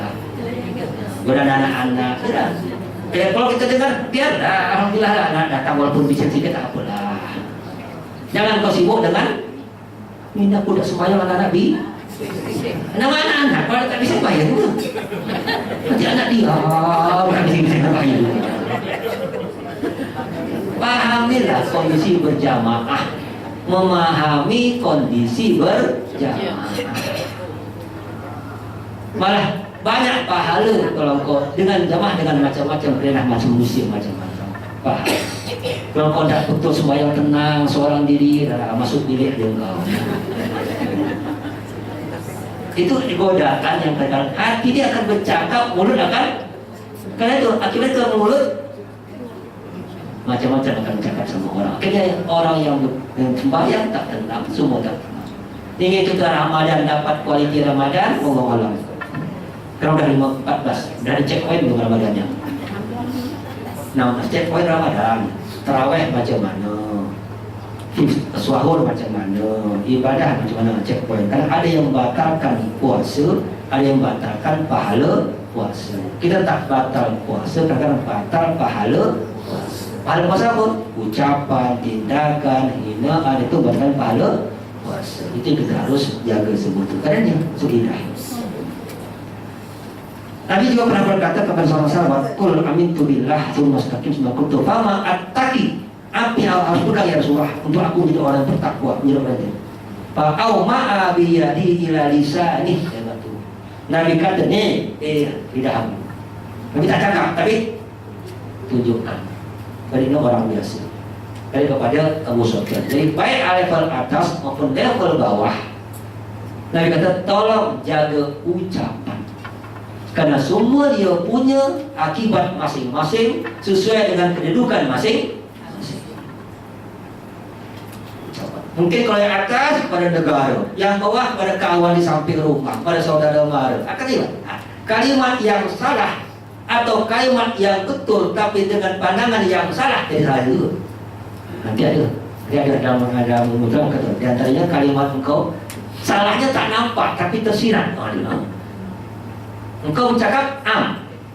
Godaan anak-anak, tidak. Kalau kita dengar, biar alhamdulillah anak datang walaupun bisa sedikit tak apalah. Jangan kau sibuk dengan ini aku dah sembahyang anak-anak bi. Nama anak-anak kalau tak bisa bayar tu. Nanti anak dia tak bisa bayar. Pahamilah kondisi berjamaah, memahami kondisi berjamaah. Malah banyak pahala kalau kau dengan jamaah dengan macam-macam perintah macam musim macam-macam. Pahala. Kalau kau tak betul sembahyang tenang seorang diri, masuk bilik dia kau. Itu godaan yang kadang hati dia akan bercakap, mulut akan. Karena itu akibat ke mulut macam-macam akan bercakap sama orang. Akhirnya orang yang sembahyang tak tenang, semua tak tenang. Ingin kita Ramadan dapat kualiti Ramadan, Allah alam. Kalau dah 14, dah ada checkpoint belum Ramadannya? 16 checkpoint Ramadan. Tarawih macam mana? Suahur macam mana? Ibadah macam mana? Checkpoint. Karena ada yang membatalkan puasa, ada yang membatalkan pahala puasa. Kita tak batal puasa, kadang-kadang batal pahala puasa. Pahala puasa apa? Ucapan, tindakan, hinaan itu batal pahala puasa. Itu kita harus jaga sebetul. Kadang-kadang sudah. Nabi juga pernah berkata kepada seorang sahabat, "Qul amintu billah tsumma istaqim tsumma qultu fama attaqi." Apa yang harus pegang ya Rasulullah untuk aku menjadi orang yang bertakwa, menjadi orang yang Fa'au ma'a biyadi ila lisani. Nabi kata ni lidah aku. Nabi tak cakap, tapi tunjukkan. Jadi ini orang biasa. Dari kepada Abu Sufyan. Jadi baik level atas maupun level bawah, Nabi kata tolong jaga ucapan. Karena semua dia punya akibat masing-masing sesuai dengan kedudukan masing-masing. Mungkin kalau yang atas pada negara, yang bawah pada kawan di samping rumah, pada saudara mara. Kalimat yang salah atau kalimat yang betul tapi dengan pandangan yang salah jadi salah juga. Nanti ada dalam kata di antaranya kalimat engkau salahnya tak nampak tapi tersirat. Engkau bercakap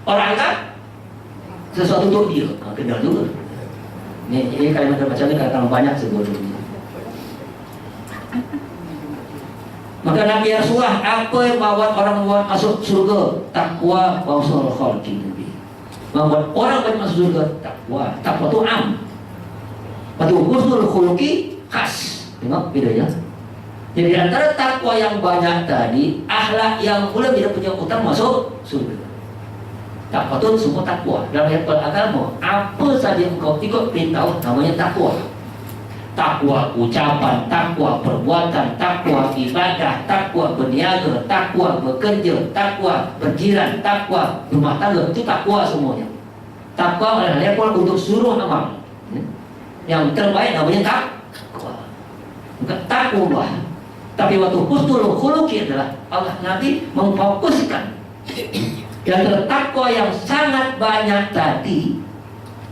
orang anggap sesuatu untuk dia, kena juga. Ini kalimat macam ni kadang banyak sebelumnya. Maka Nabi Rasulullah apa yang membuat orang masuk surga? Takwa wa husnul khuluqi. Membuat orang banyak masuk surga takwa. Takwa itu Lepas husnul khuluqi khas. Tengok bedanya. Jadi antara takwa yang banyak tadi, akhlak yang pula tidak punya utang masuk surga. Takwa itu semua takwa. Dalam level agama, apa saja engkau ikut perintah namanya takwa. Takwa ucapan, takwa perbuatan, takwa ibadah, takwa berniaga, takwa bekerja, takwa berjiran, takwa rumah tangga, itu takwa semuanya. Takwa adalah level untuk seluruh amal. Yang terbaik namanya takwa. Bukan takwa. Tapi waktu husnul khuluqi adalah Allah Nabi memfokuskan yang takwa yang sangat banyak tadi.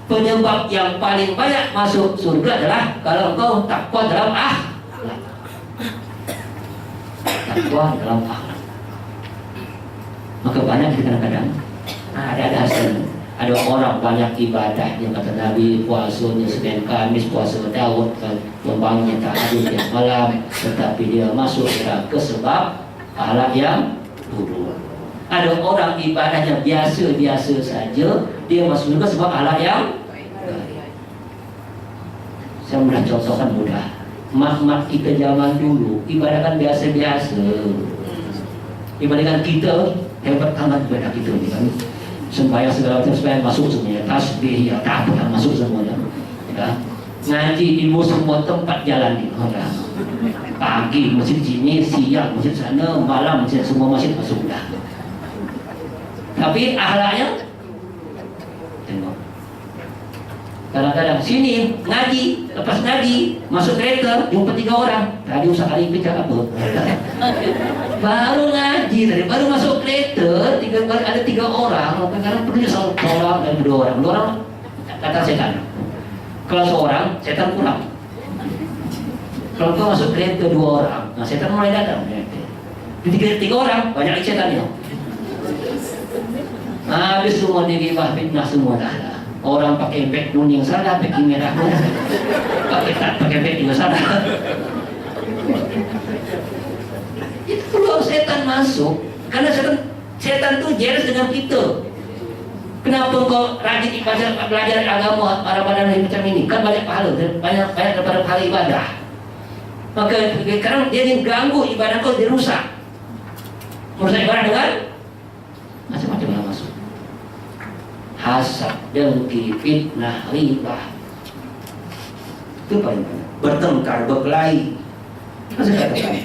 Penyebab yang paling banyak masuk surga adalah kalau engkau takwa dalam akhlak. Takwa dalam akhlak. Maka banyak kadang-kadang ada hasil. Ada orang banyak ibadah yang kata Nabi puasanya Senin Kamis, puasa Daud, membangunnya tahajud yang malam, tetapi dia masuk neraka sebab akhlak yang buruk. Ada orang ibadahnya biasa-biasa saja, dia masuk surga sebab akhlak yang saya mudah contohkan mudah. Mak-mak kita zaman dulu ibadah kan biasa-biasa. Dibandingkan kita hebat amat ibadah kita ni kan. Sembahyang segala macam sembahyang masuk semuanya, tasbih ya tak apa masuk semuanya. Ya. Ngaji ilmu semua tempat jalan ni. Pagi masjid sini, siang masjid sana, malam masjid semua masjid masuk dah. Tapi akhlaknya tengok. Kadang-kadang sini ngaji, lepas ngaji masuk kereta jumpa 3 orang. Tadi usah kali kerja apa? Baru ngaji tadi, baru masuk kereta ada 3 orang. Kadang-kadang perlu seorang dan 2 orang. 2 orang kata setan. Kalau seorang setan kurang. Kalau kau masuk kereta 2 orang, nah setan mulai datang. 3 orang banyak setannya. Habis semua digibah fitnah semua dah. Orang pakai beg kuning salah, beg merah pakai beg juga salah. Itu kalau setan masuk, karena setan itu jealous dengan kita. Kenapa kau rajin ibadah, belajar agama, Ramadan macam ini? Kan banyak pahala, banyak daripada pahala ibadah. Maka sekarang dia ingin ganggu ibadah kau, dia rusak. Merusak ibadah dengan macam-macam yang masuk. Hasad, dengki, fitnah, ribah. Itu paling banyak. Bertengkar, berkelahi.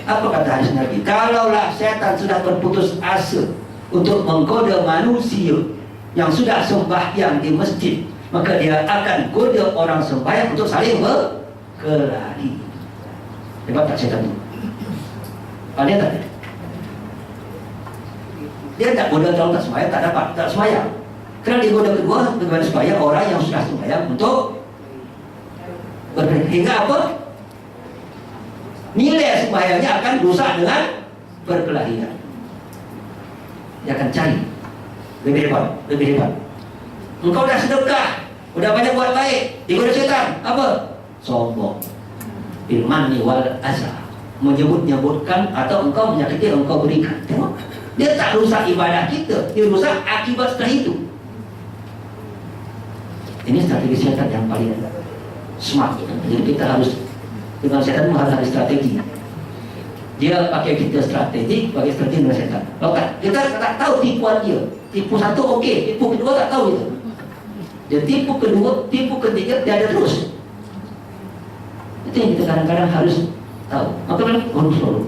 Apa kata hadis Nabi? Kalaulah setan sudah berputus asa untuk menggoda manusia yang sudah sembahyang di masjid, maka dia akan goda orang sembahyang untuk saling berkelahi. Hebat tak setan itu? Dia tak? Dia tak goda orang tak sembahyang, tak dapat, tak sembahyang. Kerana digoda kedua bagaimana supaya orang yang sudah sembahyang untuk berkelahi. Hingga apa? Nilai sembahyangnya akan rusak dengan perkelahian. Dia akan cari Lebih hebat. Engkau dah sedekah, udah banyak buat baik, digoda setan, apa? Sombong. Bilmanni wal azza, menyebut-nyebutkan atau engkau menyakiti, engkau berikan. Tengok, dia tak rusak ibadah kita, dia rusak akibat setelah itu. Ini strategi setan yang paling smart. Jadi kita harus, dengan setan harus ada strategi. Dia pakai kita strategi, pakai strategi dengan setan. Kalau kita tak tahu tipuan dia, tipu satu okey, tipu kedua tak tahu itu. Dia tipu kedua, tipu ketiga, dia ada terus. Itu yang kita kadang-kadang harus tahu. Maka harus selalu.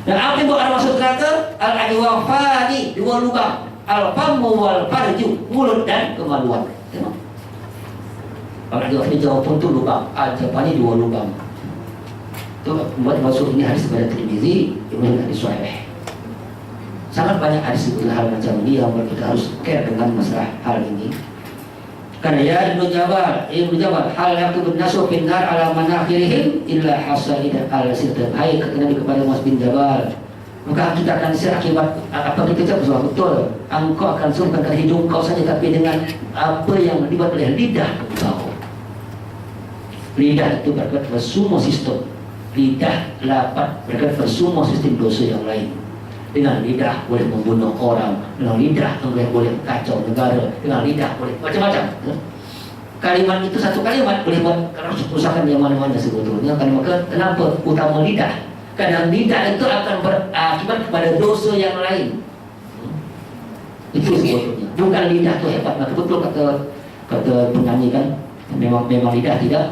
Dan apa yang buat orang masuk neraka? Al-adiwafani, dua lubang. Al-famu wal farju, mulut dan kemaluan. Tengok. Al-adiwafani jawapan itu lubang, al-jabani dua lubang. Itu membuat masuk ini hadis kepada Tirmizi, kemudian hadis sahih. Sangat banyak hadis hal macam ini yang kita harus care dengan masalah hal ini. Karena ya Ibnu Jabal, hal yang bernasu finnar ala manakhirihim illa hasalidah ala sirtab. Hai kata Nabi kepada Mas bin Jabal, maka kita akan akibat apa kita cakap betul. Engkau akan surga dari hidung kau saja, tapi dengan apa yang dibuat oleh lidah kau. Lidah itu berkat pada semua sistem. Lidah dapat berkat pada semua sistem dosa yang lain. Dengan lidah boleh membunuh orang, dengan lidah boleh kacau negara, dengan lidah boleh macam-macam. Kalimat itu satu kalimat boleh buat kerusakan yang mana-mana sebetulnya. Maka kenapa utama lidah? Kadang lidah itu akan berakibat kepada dosa yang lain. Itu sebetulnya. Bukan lidah itu hebat. Maka betul kata penyanyi kan, memang lidah tidak.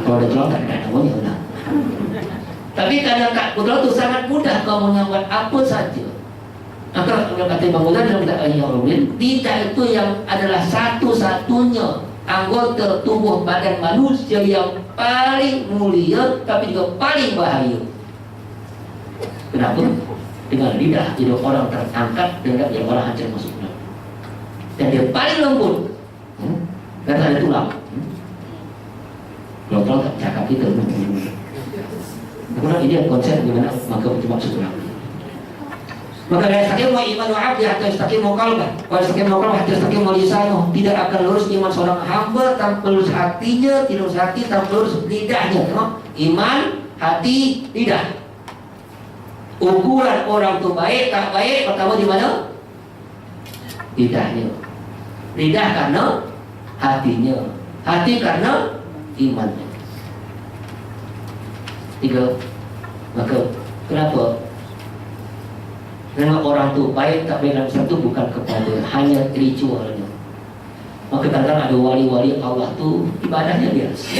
Kalau ada tulang tak ada namanya benar. Tapi kadang betul itu sangat mudah kau menyambat apa saja. Maka kata Imam Ghazali dalam kitab Al-Ulum, lidah itu yang adalah satu-satunya anggota tubuh badan manusia yang paling mulia tapi juga paling bahaya. Kenapa? Dengan lidah jadi orang terangkat, dengan yang orang hancur masuk neraka. Dan dia paling lembut. Dan ada tulang. Kalau tulang tak cakap kita. Kemudian ini konsep bagaimana maka maksud tulang. Maka la yastaqimu imanu 'abdi hatta yastaqimu qalbuh wa yastaqimu qalbuh hatta yastaqimu lisanuh. Tidak akan lurus iman seorang hamba tanpa lurus hatinya, tidak lurus hati tanpa lurus lidahnya. Tengok, iman, hati, lidah. Ukuran orang itu baik tak baik pertama di mana? Lidahnya. Lidah karena hatinya, hati karena imannya. Tiga. Maka kenapa? Karena orang tu baik tak baik dalam satu bukan kepada hanya ritualnya. Maka kadang-kadang ada wali-wali Allah tu ibadahnya biasa,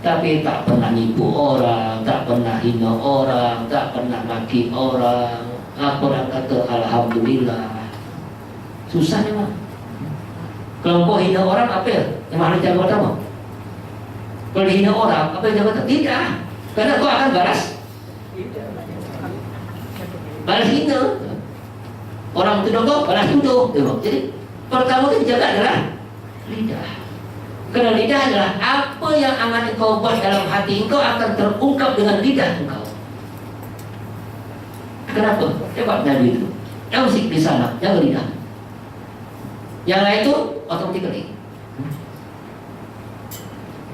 tapi tak pernah nipu orang, tak pernah hina orang, tak pernah maki orang. Orang kata alhamdulillah. Susah memang. Kalau kau hina orang apa ya? Yang harus jaga pertama. Kalau hina orang apa yang jaga? Tidak. Karena kau akan balas hina. Orang tuduh kau, balas tuduh. Jadi pertama yang dijaga adalah lidah. Karena lidah adalah apa yang akan engkau buat dalam hati engkau akan terungkap dengan lidah engkau. Kenapa? Hebat Nabi itu. Yang mesti di sana, jaga lidah. Yang lain itu otomatis.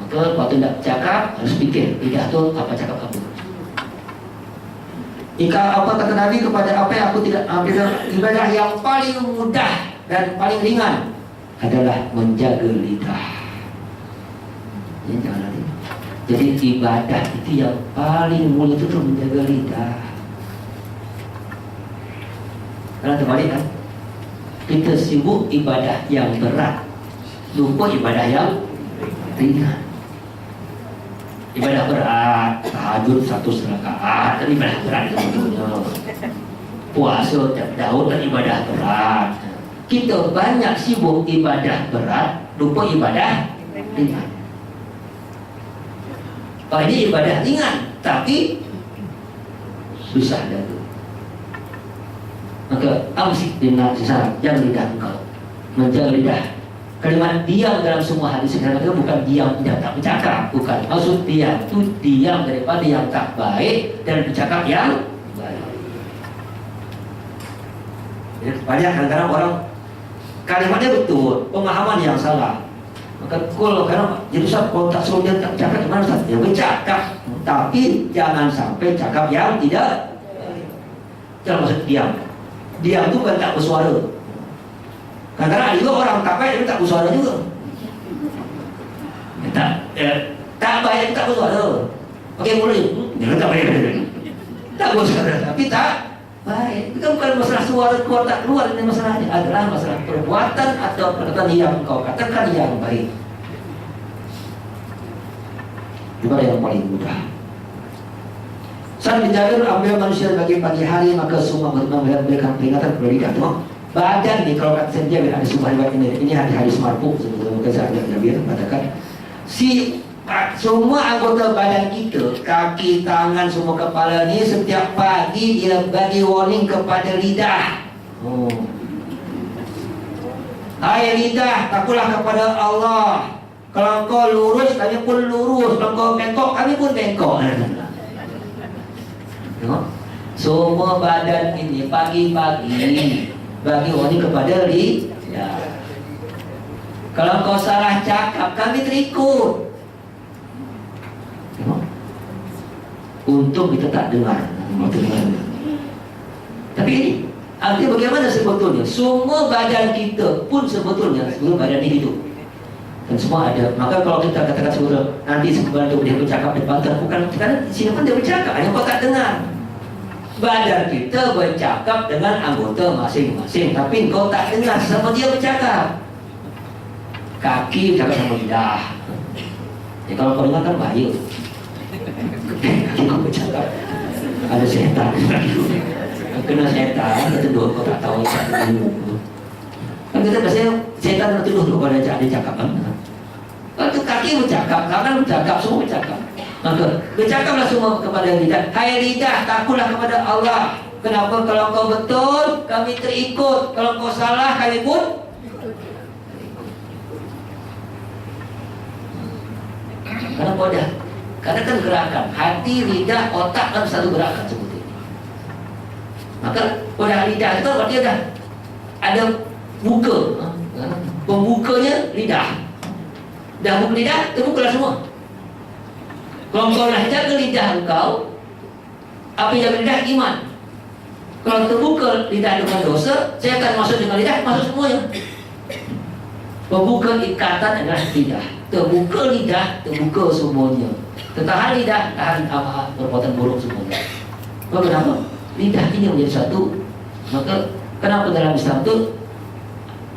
Maka waktu nak cakap harus fikir lidah tu apa cakap apa. Jika apa kata Nabi kepada apa yang aku tidak ambil, ibadah yang paling mudah dan paling ringan adalah menjaga lidah. Ya, jangan nanti. Jadi ibadah itu yang paling mulia itu menjaga lidah. Karena terbalik kan, kita sibuk ibadah yang berat, lupa ibadah yang ringan. Ibadah berat, tahajud 100 rakaat, dan ibadah berat sebetulnya. Puasa tiap tahun dan ibadah berat. Kita banyak sibuk ibadah berat, lupa ibadah ringan. Ini ibadah ringan, tapi susah dulu. Maka amsik dengan sesat, jangan lidah engkau, menjaga lidah. Kalimat diam dalam semua hadis itu bukan diam tidak tak bercakap, bukan. Maksud diam itu diam daripada yang tak baik dan bercakap yang baik. Banyak kadang-kadang orang kalimatnya betul, pemahaman yang salah. Maka kalau karena jadi Ustaz, kalau tak suruh dia cakap gimana Ustaz? Ya bercakap, tapi jangan sampai cakap yang tidak. Jangan maksud diam. Diam itu bukan tak bersuara. Kadang-kadang ada juga orang tak baik, dia tak bersuara juga. Tak baik, tak bersuara. Okey, boleh. Dia tak baik. Tak bersuara, tapi tak baik. Itu bukan masalah suara keluar tak keluar, ini masalahnya adalah masalah perbuatan atau perkataan yang kau katakan yang baik. Itu yang paling mudah. Saat Jabir ambil manusia bagi pagi hari, maka semua memberikan peringatan kepada lidah. Badan ni kalau kata Jabir ada sebuah riwayat ini hadis marfu sebetulnya, maka saya Jabir katakan semua anggota badan kita, kaki, tangan, semua kepala ni setiap pagi dia bagi warning kepada lidah. Hai lidah, takutlah kepada Allah. Kalau kau lurus, kami pun lurus. Kalau kau bengkok, kami pun bengkok. Semua badan ini pagi-pagi bagi warning kepada lidah. Kalau kau salah cakap, kami terikut. Untung kita tak dengar. Tapi ini artinya bagaimana sebetulnya? Semua badan kita pun sebetulnya badan ini hidup. Dan semua ada. Maka kalau kita katakan sebetulnya nanti sebenarnya dia bercakap depan bukan karena di sini pun dia bercakap, hanya kau tak dengar. Badan kita bercakap dengan anggota masing-masing, tapi kau tak dengar sama dia bercakap. Kaki bercakap sama lidah. Ya, kalau kau dengar kan bahaya. Kau bercakap ada setan. Kena setan, tertuduh kau tak tahu. Kan kita biasanya setan tertuduh tu kalau dia cakap kan. Kalau kaki bercakap, tangan bercakap, semua bercakap. Maka bercakaplah semua kepada lidah. Hai lidah, takutlah kepada Allah. Kenapa? Kalau kau betul, kami terikut. Kalau kau salah, kami pun karena kau dah katakan gerakan hati, lidah, otak kan satu gerakan seperti ini. Maka pada lidah itu berarti ada buka. Pembukanya lidah. Dah buka lidah, terbukalah semua. Kalau kau nak jaga lidah engkau, apa yang lidah iman. Kalau terbuka lidah dengan dosa, saya akan masuk dengan lidah, masuk semuanya. Pembuka ikatan adalah lidah. Terbuka lidah, terbuka semuanya. Tertahan lidah, tahan amal perbuatan buruk semuanya. Maka kenapa? Lidah ini menjadi satu. Maka kenapa dalam Islam itu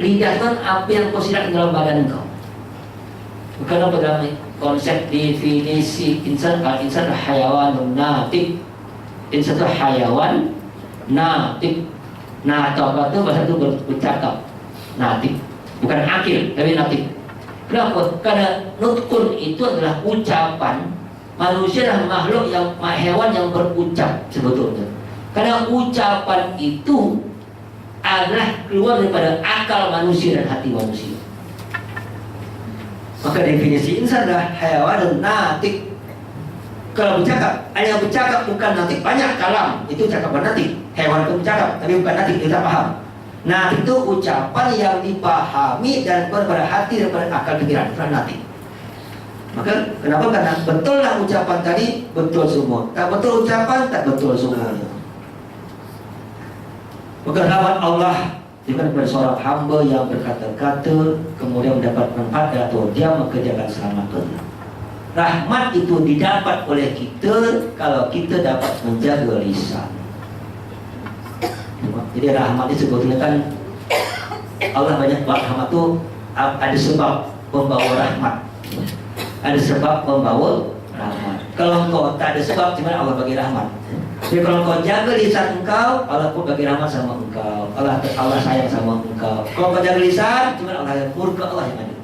lidah kan apa yang kau sirat dalam badan engkau. Kenapa dalam konsep definisi insan hayawan natik. Insan itu hayawan natik. Nah, atau apa itu bahasa itu bercakap. Natik. Bukan akil, tapi natik. Kenapa? Karena nutkun itu adalah ucapan. Manusia adalah makhluk yang hewan yang berucap sebetulnya. Karena ucapan itu adalah keluar daripada akal manusia dan hati manusia. Maka definisi insan adalah hayawan natik. Kalau bercakap, hanya bercakap bukan natik. Banyak kalam, itu cakapan natik. Hewan itu bercakap, tapi bukan natik, kita paham. Nah, itu ucapan yang dipahami dan daripada hati, daripada akal pikiran, bukan natik. Maka kenapa? Karena betullah ucapan tadi, betul semua. Tak betul ucapan, tak betul semuanya. Maka rahmat Allah diberikan kepada seorang hamba yang berkata-kata kemudian mendapat manfaat atau dia maka dia akan selamatkan. Rahmat itu didapat oleh kita kalau kita dapat menjaga lisan. Jadi rahmat itu sebetulnya kan Allah banyak buat rahmat itu ada sebab membawa rahmat. Ada sebab membawa rahmat. Kalau engkau tak ada sebab, gimana Allah bagi rahmat? Jadi kalau kau jaga lisan engkau, Allah pun bagi rahmat sama engkau. Allah sayang sama engkau. Kalau kau jaga lisan, gimana Allah murka Allah yang ada.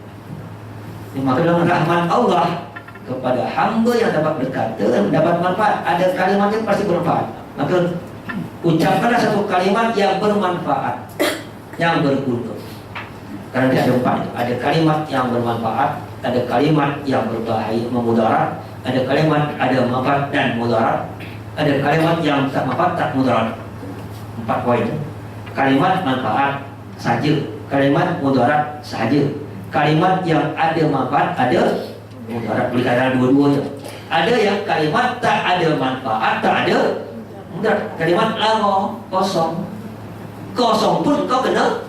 Maka dengan rahmat Allah kepada hamba yang dapat berkata dan mendapat manfaat, ada kalimat yang pasti bermanfaat. Maka ucapkanlah satu kalimat yang bermanfaat, yang berguna. Karena dia ada empat. Ada kalimat yang bermanfaat, ada kalimat yang berbahaya, memudarat, ada kalimat ada manfaat dan mudarat, ada kalimat yang tak manfaat tak mudarat. 4 poin. kalimat manfaat saja, kalimat mudarat saja, kalimat yang ada manfaat ada mudarat, boleh katakan dua-duanya. Ada yang kalimat tak ada manfaat, tak ada mudarat, kalimat lagho, kosong. Kosong pun kau kena,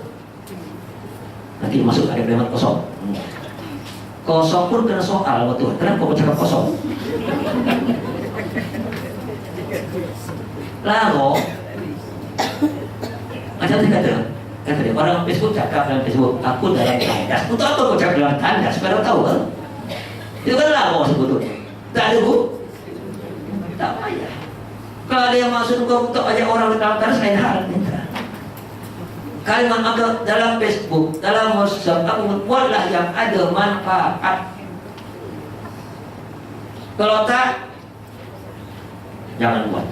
nanti masuk ada kalimat kosong. Kosong pun kena soal, betul. Kenapa kau cakap kosong? Lagho, macam tadi kata dia, orang Facebook cakap dalam Facebook, aku dalam tandas. Untuk apa kau cakap dalam tandas? Supaya kau tahu kan? Itu kan lagho sebetulnya. Tak ada bu? Tak payah. Kalau ada yang maksud kau untuk ajak orang dalam tandas, lain hal. Kalimat maka dalam Facebook, dalam WhatsApp, kamu buatlah yang ada manfaat. Kalau tak, jangan buat.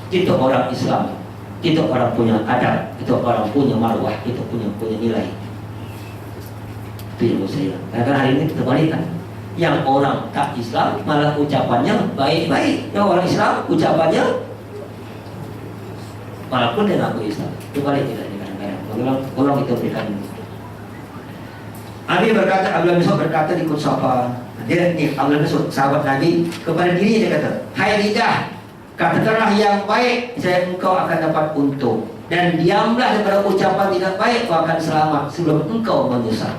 Kita orang Islam, kita orang punya adab, kita orang punya marwah, kita punya nilai. Itu yang saya. Karena hari ini kita balikan. Yang orang tak Islam malah ucapannya baik-baik. Yang orang Islam ucapannya walaupun dia ngaku Islam. Itu balik tidak. Orang kita berikan. Nabi berkata, Abdullah bin Mas'ud berkata di Kutsapa, dia ni Abdullah bin Mas'ud sahabat Nabi, kepada dirinya dia kata, hai lidah, katakanlah yang baik, saya engkau akan dapat untung, dan diamlah daripada ucapan tidak baik, kau akan selamat sebelum engkau menyesal.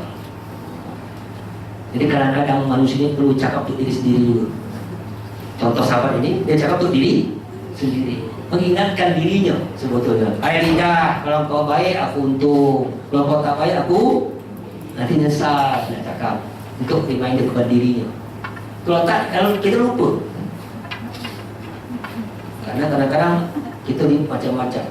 Jadi kadang-kadang manusia ini perlu cakap untuk diri sendiri juga. Contoh sahabat ini, dia cakap untuk diri sendiri, mengingatkan dirinya sebetulnya. Hai lidah, kalau kau baik aku untung, kalau kau tak baik aku nanti nyesal. Dia cakap untuk reminder kepada dirinya. Kalau tak, kalau kita lupa. Karena kadang-kadang kita ni macam-macam.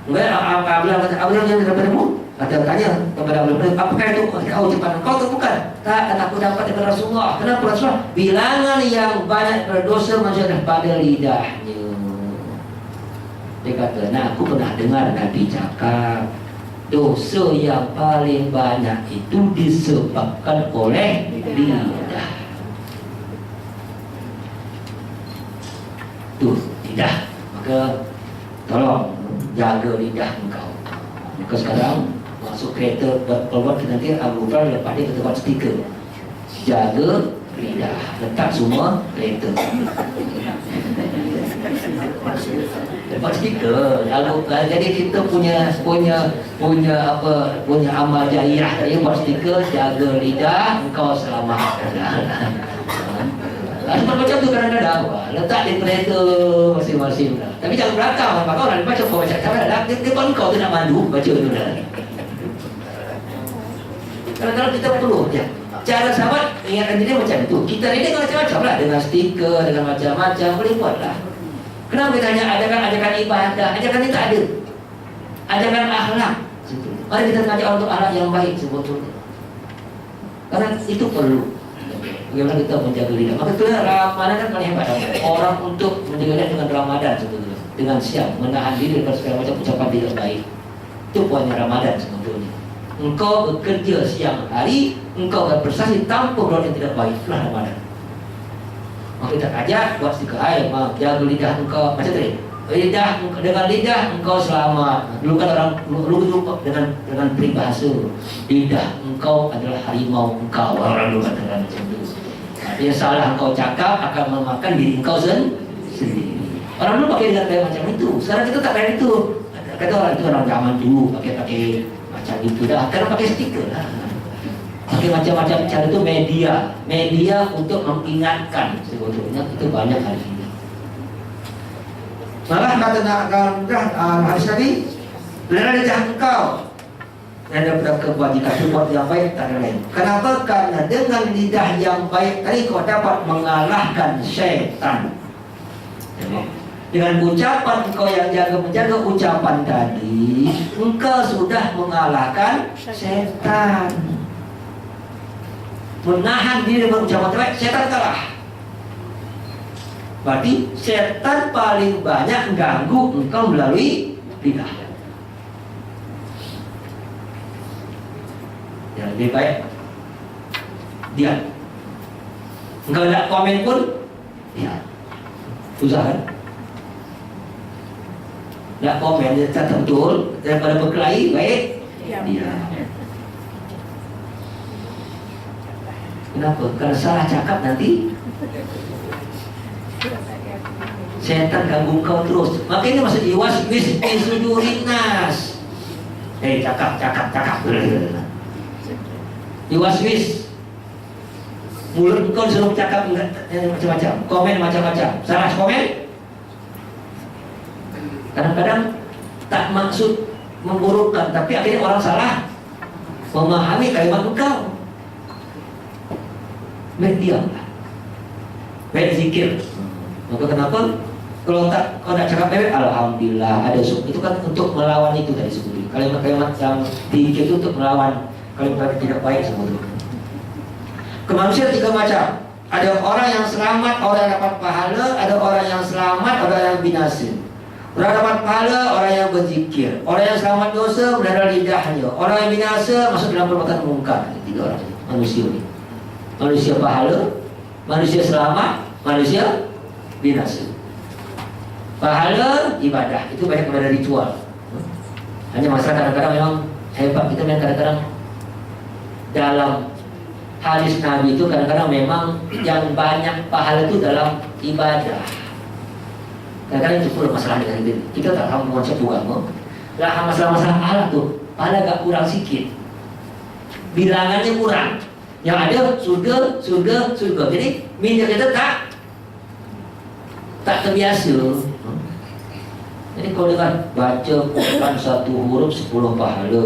Kemudian Abdullah yang daripada-mu tanya kepada Abdullah, apakah itu kau ucapan kau tu bukan? Tak, kata aku dapat daripada Rasulullah. Kenapa Rasulullah? Bilangan yang banyak berdosa manusia pada lidahnya. Dia kata, nah aku pernah dengar Nabi cakap, dosa yang paling banyak itu disebabkan oleh lidah. Tuh, lidah. Maka tolong jaga lidah engkau. Maka sekarang masuk kereta keluar kita nanti Abu Bakar lepas dia kita buat stiker. Jaga lidah, letak semua kereta. Lepas stiker. Jadi kita punya amal jariah tadi buat stiker, jaga lidah engkau selamat. Macam tu kadang-kadang letak di kereta masing-masing. Tapi jangan belakang, maka orang baca kau baca cara dia pun kau tu nak mandu baca tu dah. Kadang-kadang kita perlu ya. Cara sahabat ingatkan diri macam itu. Kita ni macam-macam lah, dengan stiker, dengan macam-macam boleh buat lah. Kenapa kita hanya ajakan ibadah? Ajakan ini tak ada. Ajakan akhlak. Mari kita mengajak orang untuk akhlak yang baik sebetulnya. Karena itu perlu. Bagaimana kita menjaga lidah? Maka itu Ramadan kan paling hebat. Orang untuk menjaga lidah dengan Ramadan sebetulnya, dengan siap menahan diri dari segala macam ucapan tidak baik. Itu poinnya Ramadan sebetulnya. Engkau bekerja siang hari, engkau berprestasi tanpa berbuat yang tidak baik. Itulah Ramadan. Maka kita ajak buat stiker air, jaga lidah engkau macam tadi. Dengan lidah engkau selamat. Dulu kan orang lupa dengan peribahasa, lidah engkau adalah harimau engkau. Orang dulu katakan macam itu. Artinya salah engkau cakap akan memakan diri engkau sendiri. Orang dulu pakai dengan gaya macam itu. Sekarang kita tak pakai itu. Kata orang itu orang zaman dulu pakai macam itu dah. Karena pakai stiker lah. Pakai macam-macam cara itu media untuk mengingatkan sebetulnya itu banyak hari ini. Malah kata hadis Nabi, benar lidah engkau dan daripada kebajikan berbuat yang baik tak ada lain. Kenapa? Karena dengan lidah yang baik tadi kau dapat mengalahkan syaitan. Dengan ucapan engkau yang menjaga ucapan tadi, engkau sudah mengalahkan syaitan. Menahan diri dengan ucapan terbaik, syaitan kalah. Berarti syaitan paling banyak ganggu engkau melalui lidah. Ya, lebih baik diam. Engkau nak komen pun, ya, susah kan? Nggak komen, dia catat betul. Daripada berkelahi, baik. Dia. Kenapa? Kalau salah cakap nanti setan ganggu kau terus. Makanya masuk waswis fi sudurin nas. Cakap. Waswis. Mulut kau disuruh cakap macam-macam, komen macam-macam. Salah komen. Kadang-kadang tak maksud memburukkan, tapi akhirnya orang salah memahami kalimat engkau. Baik diamlah, baik zikir. Maka kenapa? Kalau tak cakap baik, alhamdulillah ada itu kan untuk melawan itu tadi sebutnya. Kalimat-kalimat yang zikir itu untuk melawan kalimat tidak baik sebutnya. Kemanusiaan 3 macam. Ada orang yang selamat, orang yang dapat pahala. Ada orang yang selamat, orang yang binasa. Orang dapat pahala, orang yang berzikir. Orang yang selamat dosa, menahan lidahnya. Orang yang binasa masuk dalam perbuatan mungkar. 3 orang manusia ini. Manusia pahala, manusia selamat, manusia binasa. Pahala ibadah itu banyak kepada ritual. Hanya masalah kadang-kadang memang hebat kita memang kadang-kadang dalam hadis Nabi itu kadang-kadang memang yang banyak pahala itu dalam ibadah. Kadang-kadang itu pun masalah dengan diri. Kita tak tahu konsep agama. Lah masalah-masalah Allah tuh pahala gak kurang sikit. Bilangannya kurang. Yang ada surga. Jadi minyak kita tak terbiasa. Jadi kalau dengan baca Quran 1 huruf 10 pahala,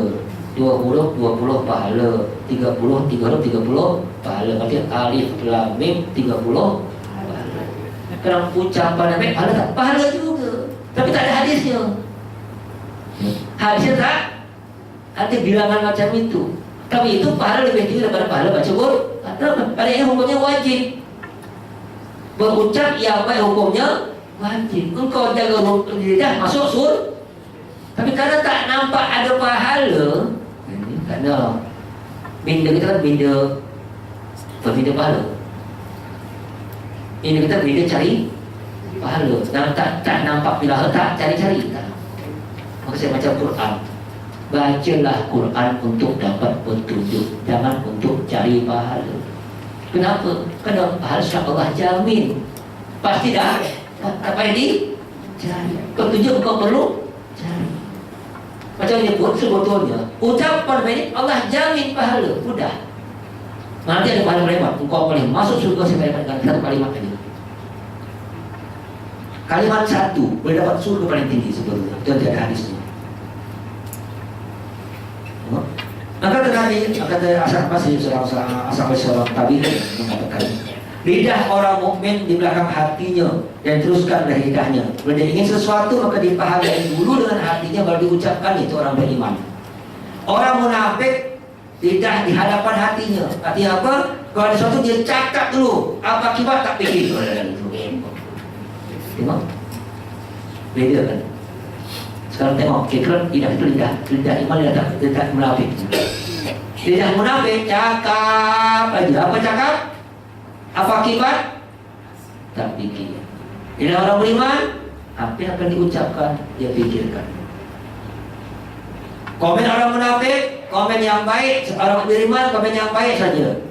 2 huruf 20 pahala, 3 huruf 30 pahala. Berarti alif lam mim 30 pahala. Kalau ucapan Nabi pahala tak? Pahala juga. Tapi tak ada hadisnya. Hadisnya tak ada bilangan macam itu. Tapi itu pahala lebih tinggi daripada pahala baca Quran. Pada ini hukumnya wajib. Berucap yang baik hukumnya wajib. Engkau jaga lidah masuk surga. Tapi karena tak nampak ada pahala, karena minda kita kan minda pahala. Minda kita minda cari pahala. Dan tak nampak bila tak cari-cari. Maka saya baca Quran. Bacalah Quran untuk dapat petunjuk, jangan untuk cari pahala. Kenapa? Kerana pahala Allah jamin. Pasti dah. Apa yang dicari? Petunjuk kau perlu cari. Macam nyebut sebetulnya ucapan ini Allah jamin pahala. Mudah. Nanti ada pahala lebat. Engkau boleh masuk surga sampai dengan satu kalimat tadi. Kalimat 1 boleh dapat surga paling tinggi sebetulnya. Itu tidak ada hadisnya. Maka Nabi kata seorang tabi'in mengatakan, lidah orang mukmin di belakang hatinya dan teruskan dari lidahnya. Bila dia ingin sesuatu maka dipahami dulu dengan hatinya baru diucapkan, itu orang beriman. Orang munafik lidah di hadapan hatinya. Artinya apa? Kalau ada sesuatu dia cakap dulu, apa akibat tak fikir. Tengok, beda kan? Sekarang tengok, kira lidah itu lidah iman, lidah munafik. Lidah munafik cakap aja, apa cakap? Apa akibat? Tak fikir. Lidah orang beriman, apa yang akan diucapkan dia fikirkan. Komen orang munafik, komen yang baik. Orang beriman, komen yang baik saja.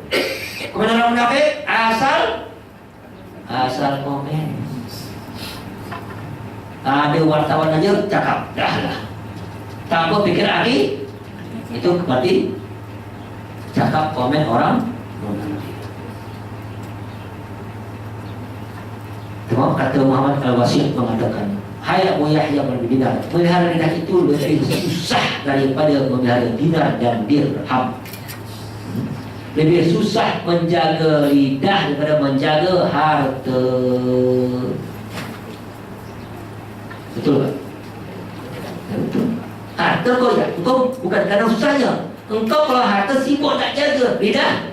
Komen orang munafik, asal komen. Ada wartawan aja cakap, dah lah. Tak apa pikir lagi, itu berarti cakap komen orang. Tengok kata Muhammad Al-Wasih mengatakan, hai Abu Yahya bin Dinar, melihara lidah itu lebih susah daripada memelihara dinar dan dirham. Lebih susah menjaga lidah daripada menjaga harta. Betul tak? Betul. Harta kau bukan kerana susahnya. Engkau kalau harta sibuk tak jaga, lidah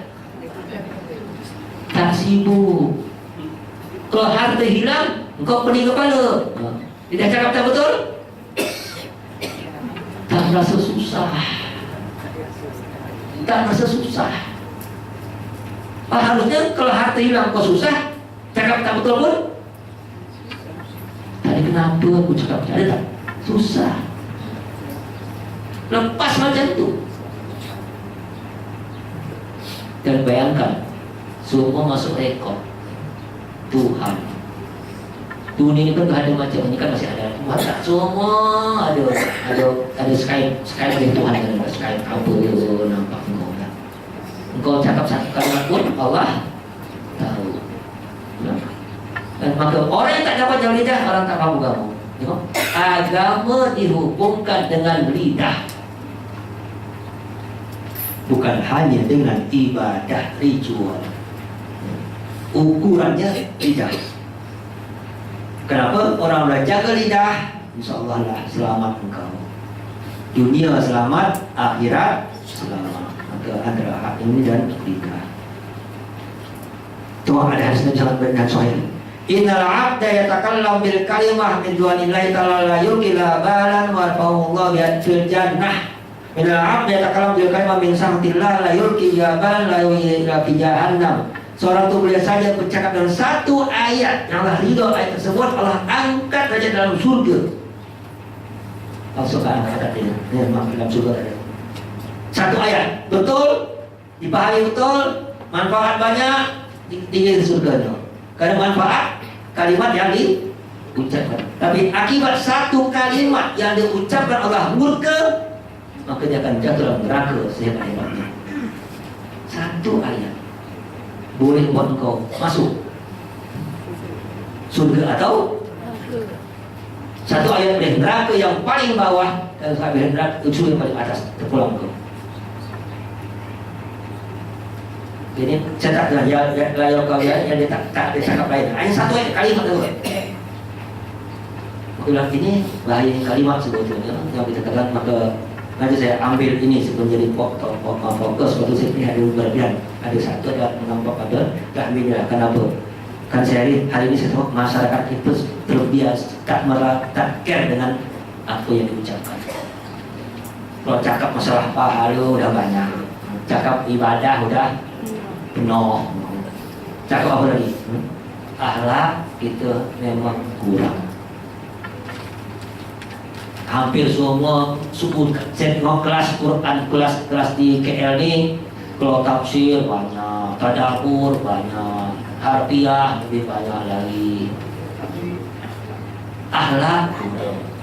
tak sibuk. Kalau harta hilang, engkau pening kepala. Lidah cakap tak betul? Tak rasa susah. Tak rasa susah. Harusnya kalau harta hilang kau susah, cakap tak betul pun. Tadi kenapa aku cakap? Ada tak? Susah. Lepas macam tu. Dan bayangkan, semua masuk rekod Tuhan. Dunia ini kan ada macam ini kan masih ada Tuhan tak? Semua ada Skype dari Tuhan kan, ada Skype apa nampak engkau kan. Engkau cakap satu kalimat pun Allah tahu. Dan maka orang yang tak dapat jauh lidah, orang tak mampu kamu. Tengok, agama dihubungkan dengan lidah, bukan hanya dengan ibadah ritual. Ukurannya lidah. Kenapa? Orang jaga lidah, insya-Allah lah selamat engkau. Dunia selamat, akhirat selamat. Maka antara hak ini dan lidah. Tuhan ada hadis Nabi sangat benar sahih. Innal 'abda yatakallam bil kalimah min dunillahi ta'ala la yulqila balan wa fa'allahu fil jannah. Innal 'abda yatakallam bil kalimah min sahtillah la yulqila balan la yulqila fi jahannam. Seorang itu boleh saja bercakap dalam satu ayat yang Allah ridho ayat tersebut, Allah angkat saja dalam surga. Langsung angkat ini. Dalam surga ada. Satu ayat, betul, dipahami betul, manfaat banyak, tinggi di surganya. Karena manfaat kalimat yang diucapkan. Tapi akibat satu kalimat yang diucapkan Allah murka, maka dia akan jatuh dalam neraka sehebat-hebatnya. Satu ayat boleh buat engkau masuk surga atau satu ayat dari neraka yang paling bawah dan sampai neraka ujung yang paling atas terpulang engkau. Jadi catat ya layar kalian yang dia tak cakap lain. Hanya satu ayat kalimat itu. Aku bilang ini bahaya kalimat sebetulnya yang kita katakan, maka nanti saya ambil ini menjadi fokus waktu saya lihat dulu berlebihan. Ada satu ada menampak pada tahminnya. Kenapa? Kan hari ini saya tahu masyarakat itu terbiasa tak care dengan apa yang diucapkan. Kalau cakap masalah pahala udah banyak, cakap ibadah udah penuh, cakap apa lagi? Akhlak kita memang kurang. Hampir semua suku kelas Quran kelas di KL ini, kalau tafsir banyak, tadabbur banyak, harfiah lebih banyak lagi. Akhlak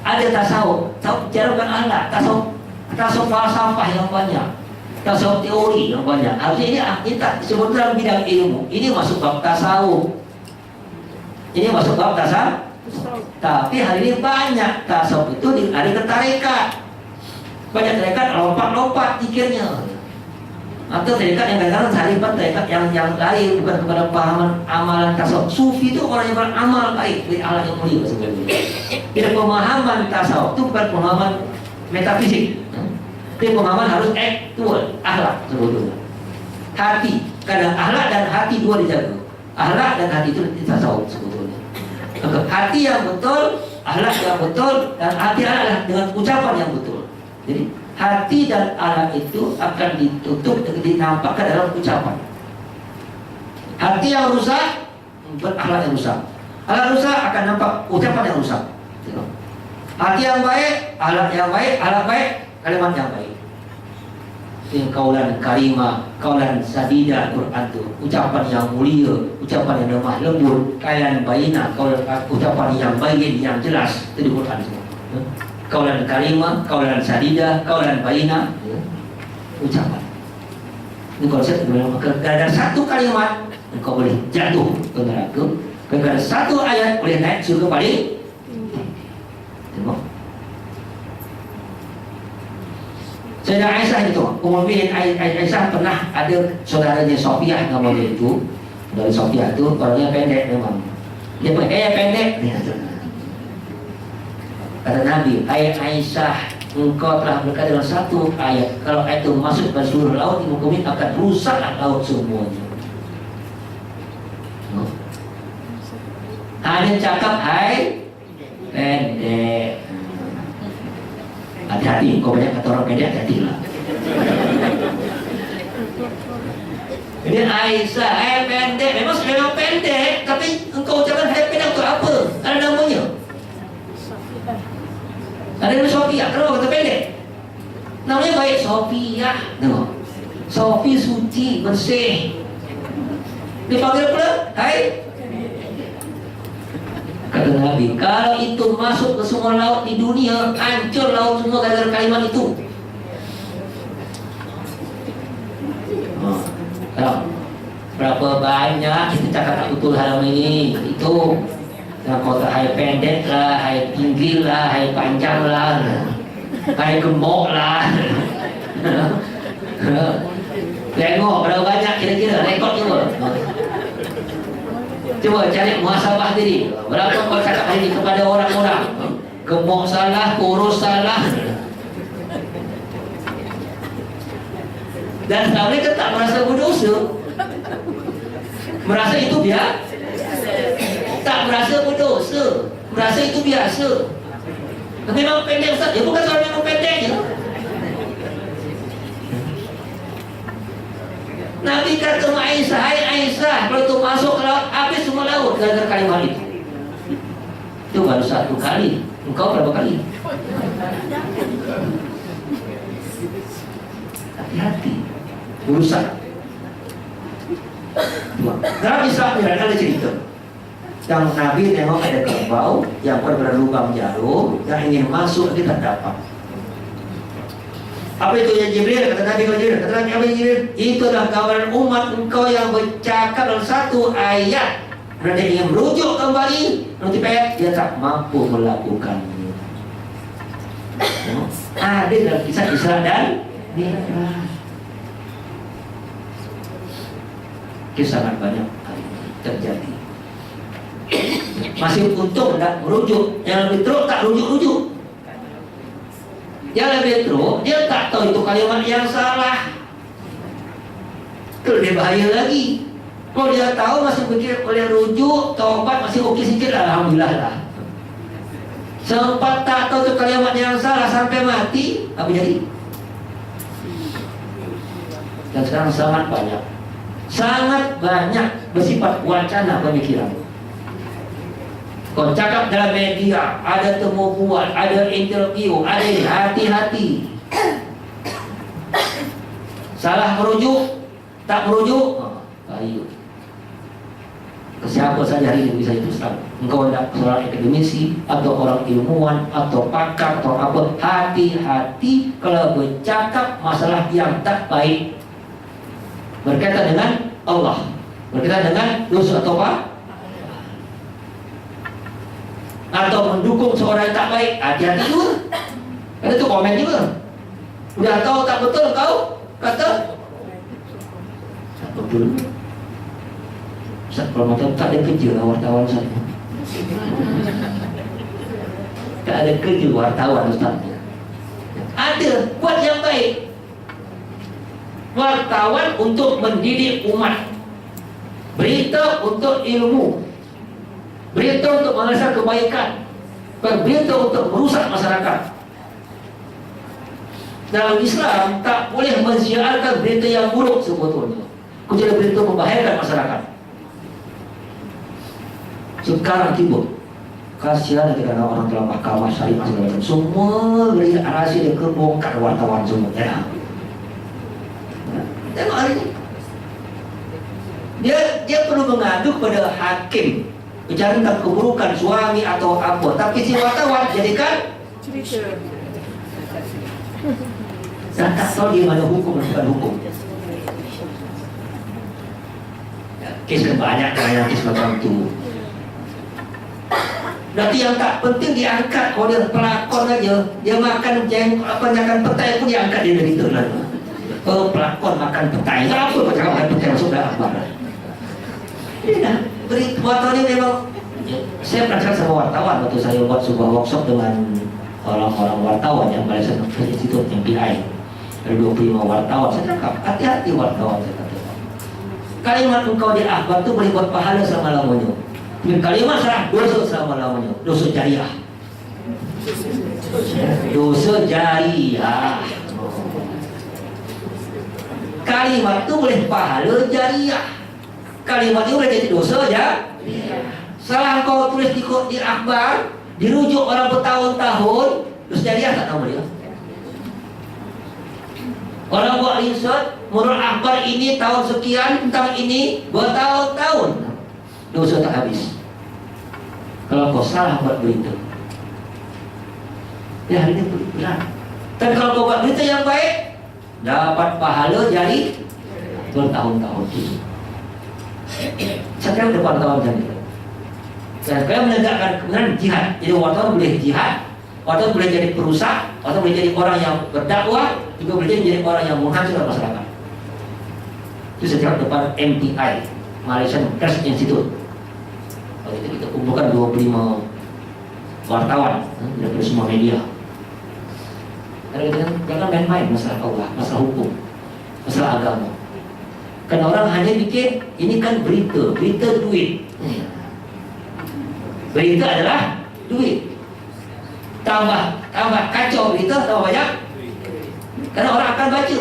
ada tasawuf, cara bukan akhlak, tasawuf falsafah yang banyak, tasawuf teori yang banyak. Harusnya ini tak sebut dalam bidang ilmu. Ini masuk bab tasawuf. Ini masuk bab tasawuf. Tapi hari ini banyak tasawuf itu ada ke tarekat. Banyak tarekat lompat-lompat pikirnya. Atau tarekat yang kadang-kadang tarikat tarekat yang lain bukan kepada pahaman amalan tasawuf. Sufi itu orang yang beramal baik dari Allah yang mulia sebenarnya. Tidak pemahaman tasawuf itu bukan pemahaman metafisik. Tapi pemahaman harus aktual, akhlak sebetulnya. Hati, kadang akhlak dan hati dua dijaga. Akhlak dan hati itu tasawuf sebetulnya. Hati yang betul, akhlak yang betul, dan hati adalah dengan ucapan yang betul. Jadi hati dan akhlak itu akan ditutup dan dinampakkan dalam ucapan. Hati yang rusak berakhlak yang rusak. Akhlak rusak akan nampak ucapan yang rusak. Hati yang baik, akhlak yang baik, akhlak baik, kalimat yang baik. Ini kaulan karimah, kaulan sadida Quran itu, ucapan yang mulia, ucapan yang lemah lembut, kaulan baina, kaulan ucapan yang baik yang jelas itu di Quran semua. Kaulan karimah, kaulan sadida, kaulan baina, ucapan. Ini konsep maka ada satu kalimat engkau boleh jatuh ke neraka, ada satu ayat boleh naik surga paling. Tengok. Sayyidah Aisyah itu, Ummul Mukminin Aisyah pernah ada saudaranya Sofiah namanya itu. Dari Sofiah itu orangnya pendek memang. Dia pakai pendek. Kata Nabi, ayat Aisyah, engkau telah berkata dalam satu ayat, kalau ayat itu masuk ke seluruh laut, Ummul Mukminin akan rusaklah laut semuanya. Hanya cakap hai pendek. Hati-hati, kau banyak kata orang pendek, hati-hatilah. Jadi Aisyah, pendek, memang pendek, tapi engkau ucapkan hai pendek untuk apa? Ada namanya. Ada yang Sophia, kenapa kata pendek? Namanya baik Sophia. Tengok, Sophie suci, bersih. Dipanggil pula, hai. Kata Nabi, kalau itu masuk ke semua laut di dunia, hancur laut semua gara-gara kalimat itu. Berapa banyak kita cakap tak betul hal ini itu. Yang kata hai pendek lah, hai tinggi lah, hai panjang lah, hai gemuk lah. Tengok berapa banyak kira-kira, rekod coba. Coba cari muhasabah diri. Berapa kau cakap hari ini kepada orang-orang? Gemuk salah, kurus salah. Dan mereka tak merasa berdosa. Merasa itu biasa. Tak merasa berdosa. Merasa itu biasa. Memang pendek Ustaz. Dia bukan soal memang pendek je. Nabi kata sama Aisyah, hai Aisyah, kalau itu masuk ke laut, habis semua laut gara-gara kalimat itu. Itu baru satu kali. Engkau berapa kali? Hati-hati. Urusan. Dalam Islam ada cerita yang Nabi tengok ada kerbau yang berlubang jarum yang ingin masuk, dia tak dapat. Apa itu ya Jibril? Kata Nabi Jibril. Kata Nabi Jibril, itu adalah kawanan umat engkau yang bercakap dalam satu ayat. Dan dia ingin merujuk kembali, nanti dia tak mampu melakukannya. Ada dalam kisah Isra dan Mi'raj. Kisah sangat banyak terjadi. Masih untung tak merujuk. Yang lebih teruk tak rujuk-rujuk. Yang lebih teruk, dia tak tahu itu kalimat yang salah. Itu lebih bahaya lagi. Kalau dia tahu masih pikir boleh rujuk, taubat masih okey sikit, alhamdulillah lah. Sempat tak tahu itu kalimat yang salah sampai mati, apa jadi? Dan sekarang sangat banyak bersifat wacana pemikiran. Kau cakap dalam media, ada temu bual, ada interview, ada ini, hati-hati. Salah merujuk, tak merujuk, ayo. Siapa saja hari ini bisa itu Ustaz. Engkau tidak seorang akademisi atau orang ilmuwan atau pakar atau apa, hati-hati kalau bercakap masalah yang tak baik berkaitan dengan Allah, berkaitan dengan dosa atau apa, atau mendukung seorang yang tak baik, hati-hati juga. Ada tu komen juga. Udah tahu tak betul kau kata tak betul. Ustaz, kalau macam tak ada kerja lah wartawan saya. Tak ada kerja wartawan Ustaz. Ada, buat yang baik. Wartawan untuk mendidik umat, berita untuk ilmu, berita untuk mengasah kebaikan, berita untuk merusak masyarakat. Dalam Islam tak boleh mensiarkan berita yang buruk sebetulnya, kecuali berita membahayakan masyarakat. Sekarang timbul kasihan ketika orang dalam mahkamah syariah segala macam, semua berita rahasia dia kebongkar wartawan semua. Ya. Tengok hari ini. Dia perlu mengadu kepada hakim bicara tentang keburukan suami atau apa, tapi si wartawan jadikan cerita. Dan tak tahu dia mana hukum dan bukan hukum. Ya, kes banyak yang kes macam itu. Berarti yang tak penting diangkat. Kalau dia pelakon aja, dia makan makan petai pun diangkat dia dari itu lah. Oh, pelakon makan petai, apa kau cakap makan petai masuk dalam akhbar? Tidak. Berita wartawan ini memang, saya pernah cakap sama wartawan waktu saya buat sebuah workshop dengan orang-orang wartawan yang Malaysia Institute MPI. Ada 25 wartawan. Saya cakap, hati-hati wartawan, saya kata. Kalimat engkau di akhbar itu boleh buat pahala selama-lamanya. Kalimat salah, dosa selama-lamanya. Dosa jariah. Dosa jariah. Kalimat itu boleh pahala jariah. Kalimat itu boleh jadi dosa jariah. Salah kau tulis di akhbar, dirujuk orang bertahun-tahun, Terus jariah tak nama dia. Orang buat riset, menurut Akbar ini tahun sekian, tahun ini bertahun-tahun, dosa tak habis. Kalau kau salah buat berita, ya hari ini berat. Tapi kalau kau buat berita yang baik, dapat pahala jadi bertahun-tahun. Sekarang depan tahun jadi. Sekarang menegakkan kebenaran jihad. Jadi wartawan boleh jihad, wartawan boleh jadi perusak, wartawan boleh jadi orang yang berdakwah, juga boleh jadi orang yang menghancurkan masyarakat. Itu setiap depan MTI, Malaysian Press Institute. Waktu itu kita kumpulkan 25 wartawan dari semua media. Karena kita jangan main-main masalah Allah, masalah hukum, masalah agama. Karena orang hanya pikir ini kan berita, berita duit. Berita adalah duit. Tambah kacau berita, tambah banyak. Karena orang akan baca.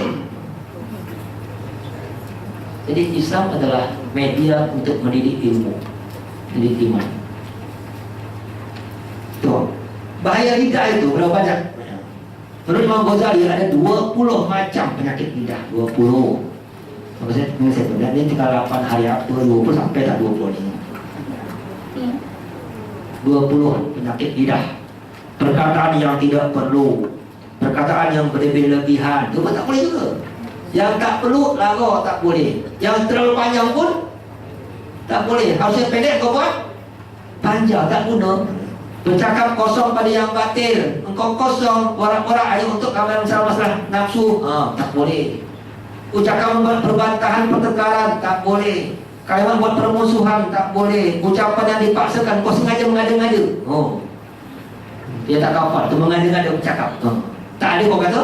Jadi Islam adalah media untuk mendidik ilmu, mendidik iman. Tuh, bahaya lidah itu berapa banyak? Menurut Imam Ghazali ada 20 macam penyakit lidah. 20. Maksudnya ini saya benar, ini 38 hari aktu 20 sampai tak 25. 20 penyakit lidah. Perkataan yang tidak perlu, perkataan yang berlebihan, itu tak boleh juga. Yang tak perlu lagu tak boleh. Yang terlalu panjang pun tak boleh. Harusnya pendek kau buat panjang, tak guna. Bercakap kosong pada yang batil. Engkau kosong borak-borak hanya untuk kamu masalah nafsu, tak boleh. Ucapan membuat perbantahan pertengkaran tak boleh. Kalimat buat permusuhan tak boleh. Ucapan yang dipaksakan kau sengaja mengada-ngada. Dia tak kapal, tu mengada-ngada bercakap. Tak ada kau kata?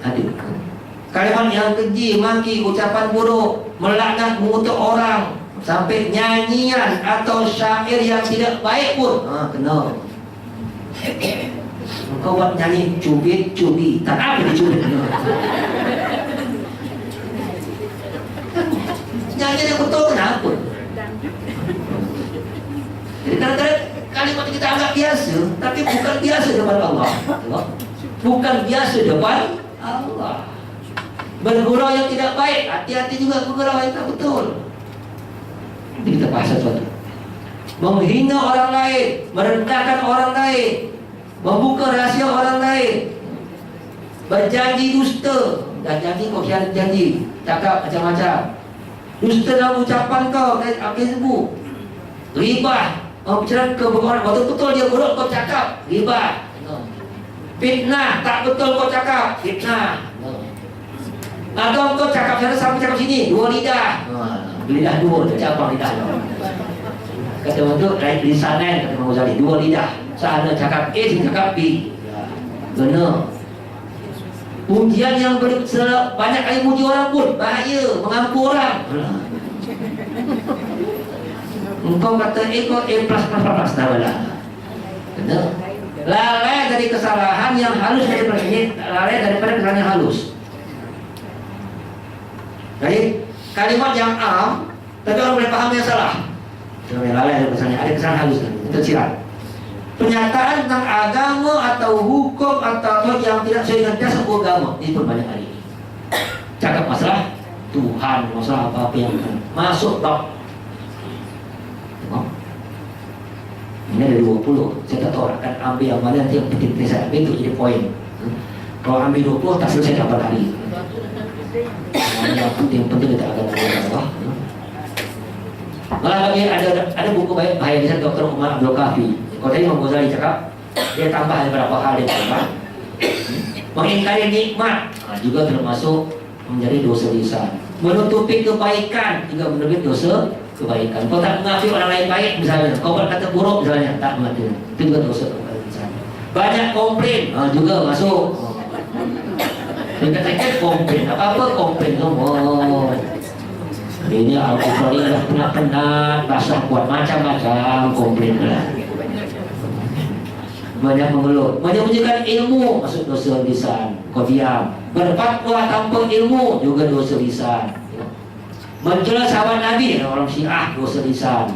Ada. Kalimat yang keji, maki, ucapan buruk, melaknat, mengutuk orang, sampai nyanyian atau syair yang tidak baik pun kena. Kau buat nyanyi cubit-cubit, tak apa dicubit. Nyanyi yang betul kenapa? Jadi kadang-kadang kalimat kita anggap biasa, tapi bukan biasa depan Allah. Bukan biasa depan Allah. Bergurau yang tidak baik, hati-hati juga bergurau yang tak betul. Ini kita bahas sesuatu. Menghina orang lain, merendahkan orang lain, membuka rahasia orang lain, berjanji dusta. Dah janji kau khianat janji, cakap macam-macam. Dusta dalam ucapan kau dari Facebook. Ribah, berbicara ke orang, betul-betul dia buruk kau cakap, ribah. Fitnah, tak betul kau cakap, fitnah. Atau kau cakap sana sampai cakap sini, dua lidah. Lidah dua, cakap lidah. Kata untuk lisanan, kata Imam Ghazali, dua lidah. Sana cakap A, sini cakap B. Benar. Pujian yang banyak kali puji orang pun bahaya, mengampu orang. Engkau kata A, kau A plus dah lah. Benar. Lalai dari kesalahan yang halus daripada ini, lalai daripada kesalahan yang halus. Jadi kalimat yang am, tapi orang boleh paham yang salah. Yang lalai ada kesalahan, ada kesalahan halus kan, itu sirat. Pernyataan tentang agama atau hukum atau yang tidak sesuai dengan dasar agama ini pun banyak hari ini. Cakap masalah Tuhan, masalah apa-apa yang masuk bab. Ini ada 20. Saya tak tahu akan ambil yang mana nanti yang penting saya ambil itu jadi poin. Kalau ambil 20 tak selesai dapat hari. Yang penting kita akan Allah. Malah lagi ada buku baik bahaya di sana Dr. Umar Abdul Kafi. Kalau tadi Imam Ghazali cakap, dia tambah ada beberapa hal dia tambah. Mengingkari nikmat juga termasuk menjadi dosa lisan. Menutupi kebaikan juga menjadi dosa kebaikan. Kau tak mengakui orang lain baik misalnya, kau berkata buruk misalnya, tak mengakui, itu juga dosa kebaikan. Banyak komplain juga masuk. Dikatakan komplain, apa-apa komplain semua. Ini Al-Quran dah penat-penat, basah kuat macam-macam komplain lah. Banyak mengeluh, menyembunyikan ilmu masuk dosa lisan. Kau diam. Berfatwa tanpa ilmu juga dosa lisan. Mencela sahabat Nabi orang Syiah dosa lisan.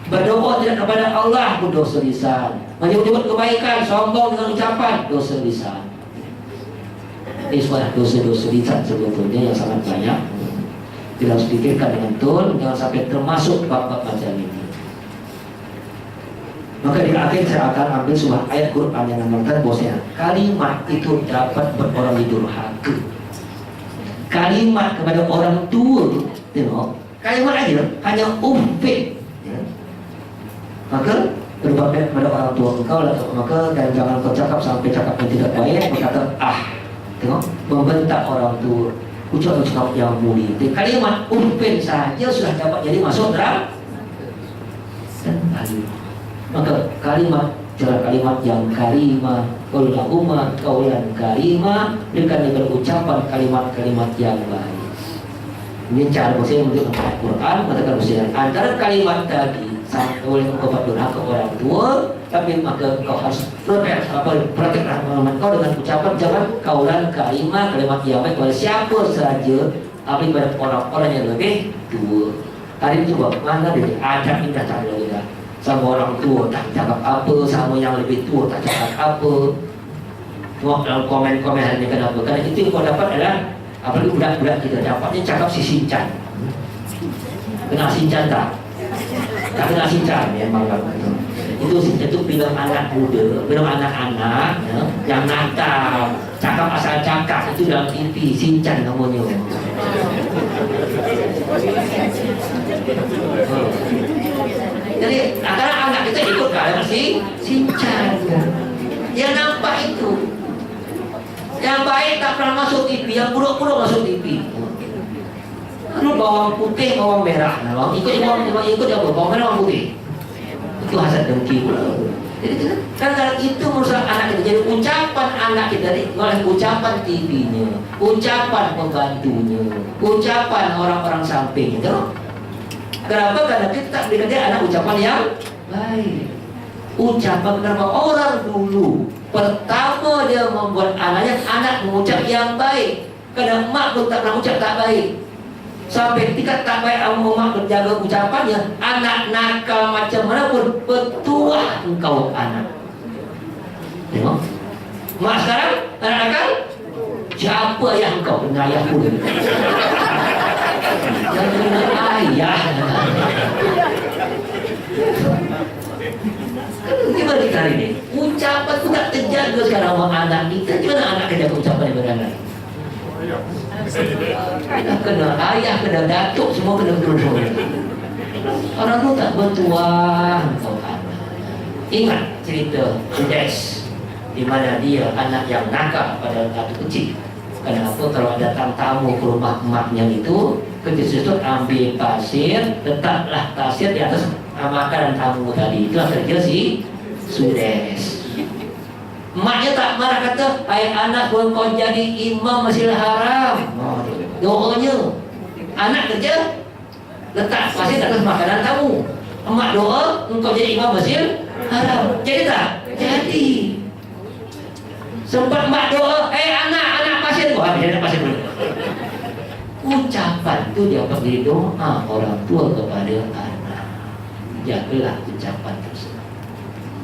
Berdoa tidak kepada Allah pun dosa lisan. menyebut kebaikan, sombong dengan ucapan, dosa lisan. Ini sudah dosa-dosa lisan sebetulnya yang sangat banyak. Kita harus pikirkan dengan betul, jangan sampai termasuk bab-bab macam ini. Maka di akhir saya akan ambil sebuah ayat Quran yang mengatakan bahwasanya kalimat itu dapat berorang durhaka. Kalimat kepada orang tua, tengok, kalimat aja hanya umpit. Ya. Maka berbakti kepada orang tua engkau, maka dan jangan kau cakap sampai cakap yang tidak baik, berkata tengok, membentak orang tua, ucap yang mulia. Kalimat umpit saja sudah dapat jadi masuk neraka. Maka cara kalimat yang karimah, qaulahuma qaulan karimah, dengan berucapan kalimat-kalimat yang baik. Ini cara saya untuk membaca Quran, mengatakan saya antara kalimat tadi sampai oleh engkau durhaka orang tua, tapi maka kau harus praktekkan kau dengan ucapan jangan kaulan karimah, kalimat yang baik kepada siapa saja, apalagi pada orang-orang yang lebih tua. Tadi coba mana dia ada indah tak ada. Sama orang tua tak cakap apa, sama yang lebih tua tak cakap apa. Tengok dalam komen-komen hari ini kenapa? Karena itu yang kau dapat adalah apalagi budak-budak kita dapatnya cakap si Sinchan. Kenal Sinchan tak? Tak kenal Sinchan memang itu Sinchan itu film anak muda, film anak-anak ya, yang nakal, cakap asal cakap itu dalam TV, Sinchan namanya. Jadi antara anak kita ikut kalian si Sinchan. Dia nampak itu. Yang baik tak pernah masuk TV, yang buruk-buruk masuk TV. Lalu bawang putih, bawang merah. Nah, ikut apa? Bawang merah, bawang putih. Itu hasad dengki pula. Jadi kan itu merusak anak kita. Jadi ucapan anak kita oleh ucapan TV-nya, ucapan pembantunya, ucapan orang-orang samping itu. Kenapa? Karena kita tak berikan dia anak ucapan yang baik. Ucapan kenapa orang dulu pertama dia membuat anaknya, anak mengucap yang baik. Karena mak pun tak pernah ucap tak baik. Sampai ketika tak baik mak berjaga ucapannya, anak nakal macam mana pun petuah engkau anak. Tengok, mak sekarang anak nakal, siapa yang engkau? Dengan ayahku. Yang dengan ayah. Gimana kita hari ini? Ucapan itu tak terjaga sekarang sama anak kita. Gimana anak kita ucapan yang beranak? Kena ayah, kena datuk, semua kena betul-betul. Orang tu tak bertuah. Ingat cerita Judas, di mana dia anak yang nakal pada waktu kecil. Kenapa? Kalau datang tamu ke rumah emaknya itu, ketika ambil pasir, letaklah pasir di atas makanan tamu tadi. Itulah kerja si Judas. Maknya tak marah, kata, hai anak, kau jadi imam masjidil haram. Doanya anak kerja letak pasir atas makanan tamu. Emak doa engkau jadi imam masjidil haram. Jadi tak? Jadi. Sempat mak doa, anak pasir, kau habis anak pasir dulu. Ucapan itu dia bagi doa orang tua kepada anak. Jagalah ucapan tersebut.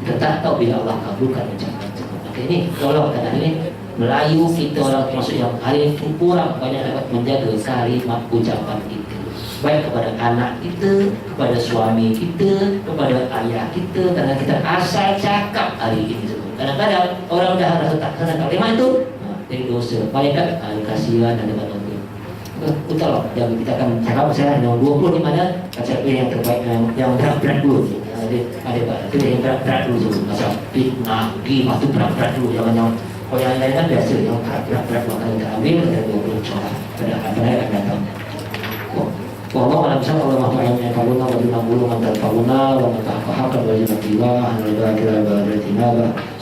Kita tak tahu bila Allah kabulkan ucapan tersebut. Ini tolong kata ini Melayu kita orang termasuk yang hari ini kurang banyak dapat menjaga kalimat ucapan kita, baik kepada anak kita, kepada suami kita, kepada ayah kita, karena kita asal cakap hari ini. Kadang-kadang orang dah rasa tak kena kalimat itu jadi dosa. Malaikat kasihan dan dapat bantu. Betul lah, yang kita akan cakap saya nomor 20 di mana kaca yang terbaik yang berat-berat dulu. Ada itu yang berat-berat dulu, macam fitnah, ghibah itu berat-berat dulu, jangan yang kalau yang lain kan biasa yang berat-berat maka kita ambil dari 20 cara pada apa yang akan datang. Wallahu a'lam bishawab. Allahumma ta'ala faluna wa bina bulu man faluna wa man ta'afahakan wa jinatillah wa kira baratina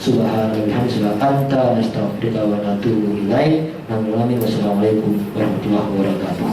subhanallahi wa bihamdihi anta nastaghfiruka wa natubu ilaik. Wassalamualaikum warahmatullahi wabarakatuh.